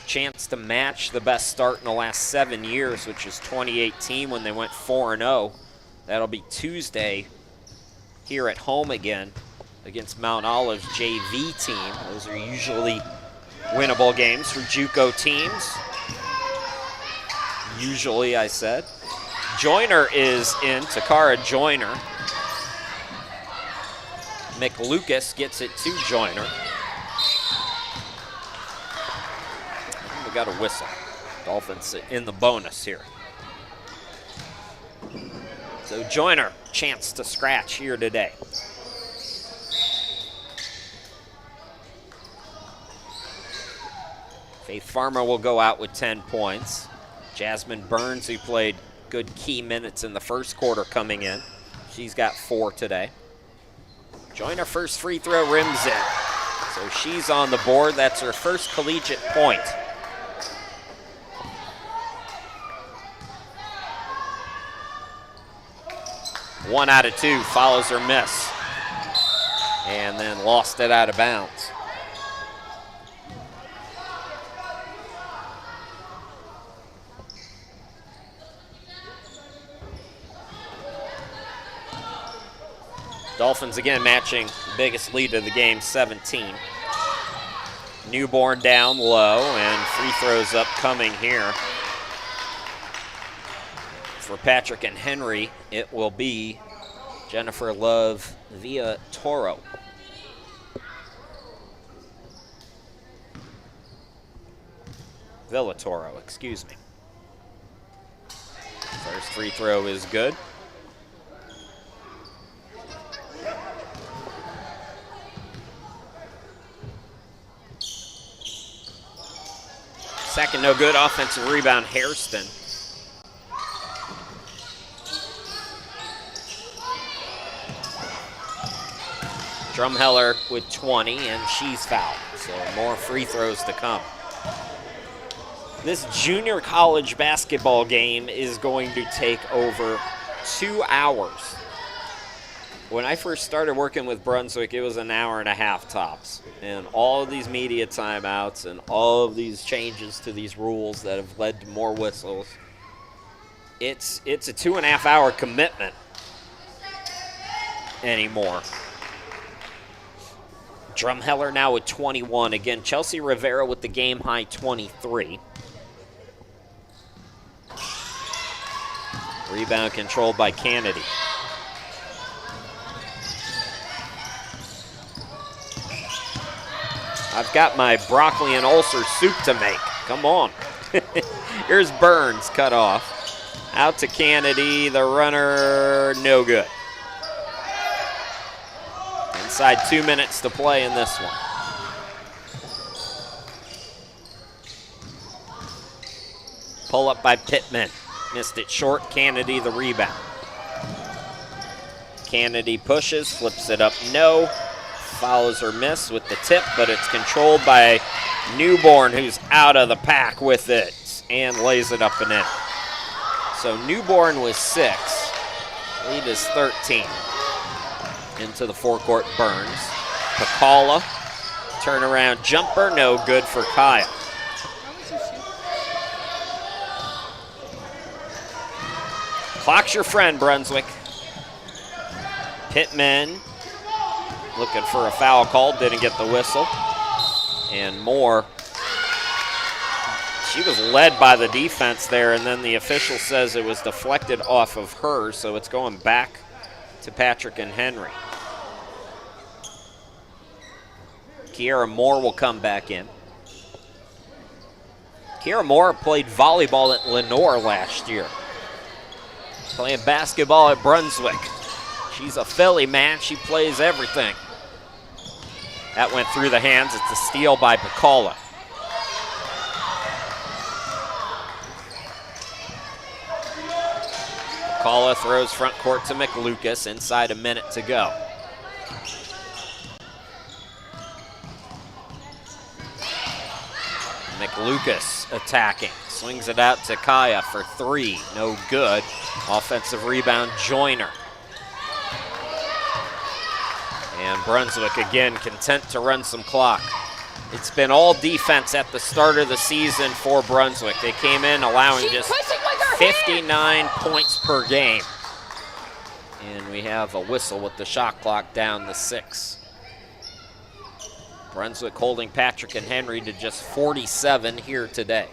chance to match the best start in the last 7 years, which is 2018 when they went 4-0. That'll be Tuesday here at home again against Mount Olive's JV team. Those are usually winnable games for JUCO teams. Usually, I said. Joyner is in, Takara Joyner. McLucas gets it to Joyner. We got a whistle. Dolphins in the bonus here. So Joyner, chance to scratch here today. Faith Farmer will go out with 10 points. Jasmine Burns, who played good key minutes in the first quarter, coming in. She's got 4 today. Joyner first free throw rims in. So she's on the board. That's her first collegiate point. One out of 2, follows her miss. And then lost it out of bounds. Dolphins again matching the biggest lead of the game, 17. Newborn down low, and free throws upcoming here. For Patrick and Henry, it will be Jennifer Love via Toro. Villatoro, excuse me. First free throw is good. Second, no good. Offensive rebound, Hairston. Drumheller with 20, and she's fouled. So more free throws to come. This junior college basketball game is going to take over 2 hours. When I first started working with Brunswick, it was an hour and a half tops. And all of these media timeouts and all of these changes to these rules that have led to more whistles, it's a 2.5 hour commitment anymore. Drumheller now with 21. Again, Chelsea Rivera with the game-high 23. Rebound controlled by Kennedy. I've got my broccoli and ulcer soup to make. Come on. Here's Burns, cut off. Out to Kennedy, the runner, no good. Inside 2 minutes to play in this one. Pull up by Pittman. Missed it short. Kennedy the rebound. Kennedy pushes, flips it up, no. Follows her miss with the tip, but it's controlled by Newborn, who's out of the pack with it and lays it up and in. So Newborn was 6. Lead is 13. Into the forecourt, Burns. Pacala, turnaround jumper, no good for Kaya. Clock's your friend, Brunswick. Pittman looking for a foul call, didn't get the whistle. And Moore, she was led by the defense there, and then the official says it was deflected off of her, so it's going back to Patrick and Henry. Kiara Moore will come back in. Kiara Moore played volleyball at Lenore last year. Playing basketball at Brunswick. She's a Philly, man. She plays everything. That went through the hands. It's a steal by Pacala. Pacala throws front court to McLucas. Inside a minute to go. McLucas attacking. Swings it out to Kaya for 3. No good. Offensive rebound, Joyner. And Brunswick, again, content to run some clock. It's been all defense at the start of the season for Brunswick. They came in allowing just 59 points per game. And we have a whistle with the shot clock down to 6. Brunswick holding Patrick and Henry to just 47 here today.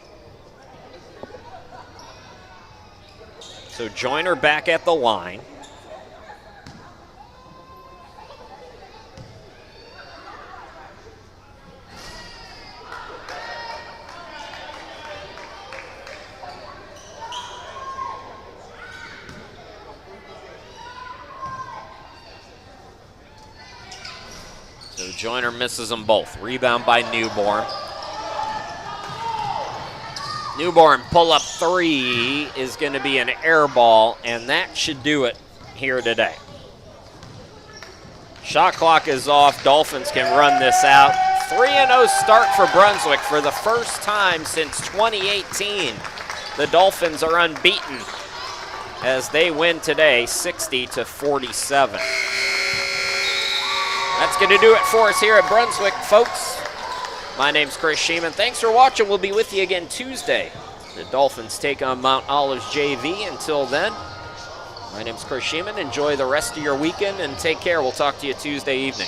So Joyner back at the line. So Joyner misses them both. Rebound by Newborn. Newborn pull-up 3 is going to be an air ball, and that should do it here today. Shot clock is off. Dolphins can run this out. 3-0 start for Brunswick for the first time since 2018. The Dolphins are unbeaten as they win today 60-47. That's going to do it for us here at Brunswick, folks. My name's Chris Sheeman. Thanks for watching. We'll be with you again Tuesday. The Dolphins take on Mount Olives JV. Until then, my name's Chris Sheeman. Enjoy the rest of your weekend and take care. We'll talk to you Tuesday evening.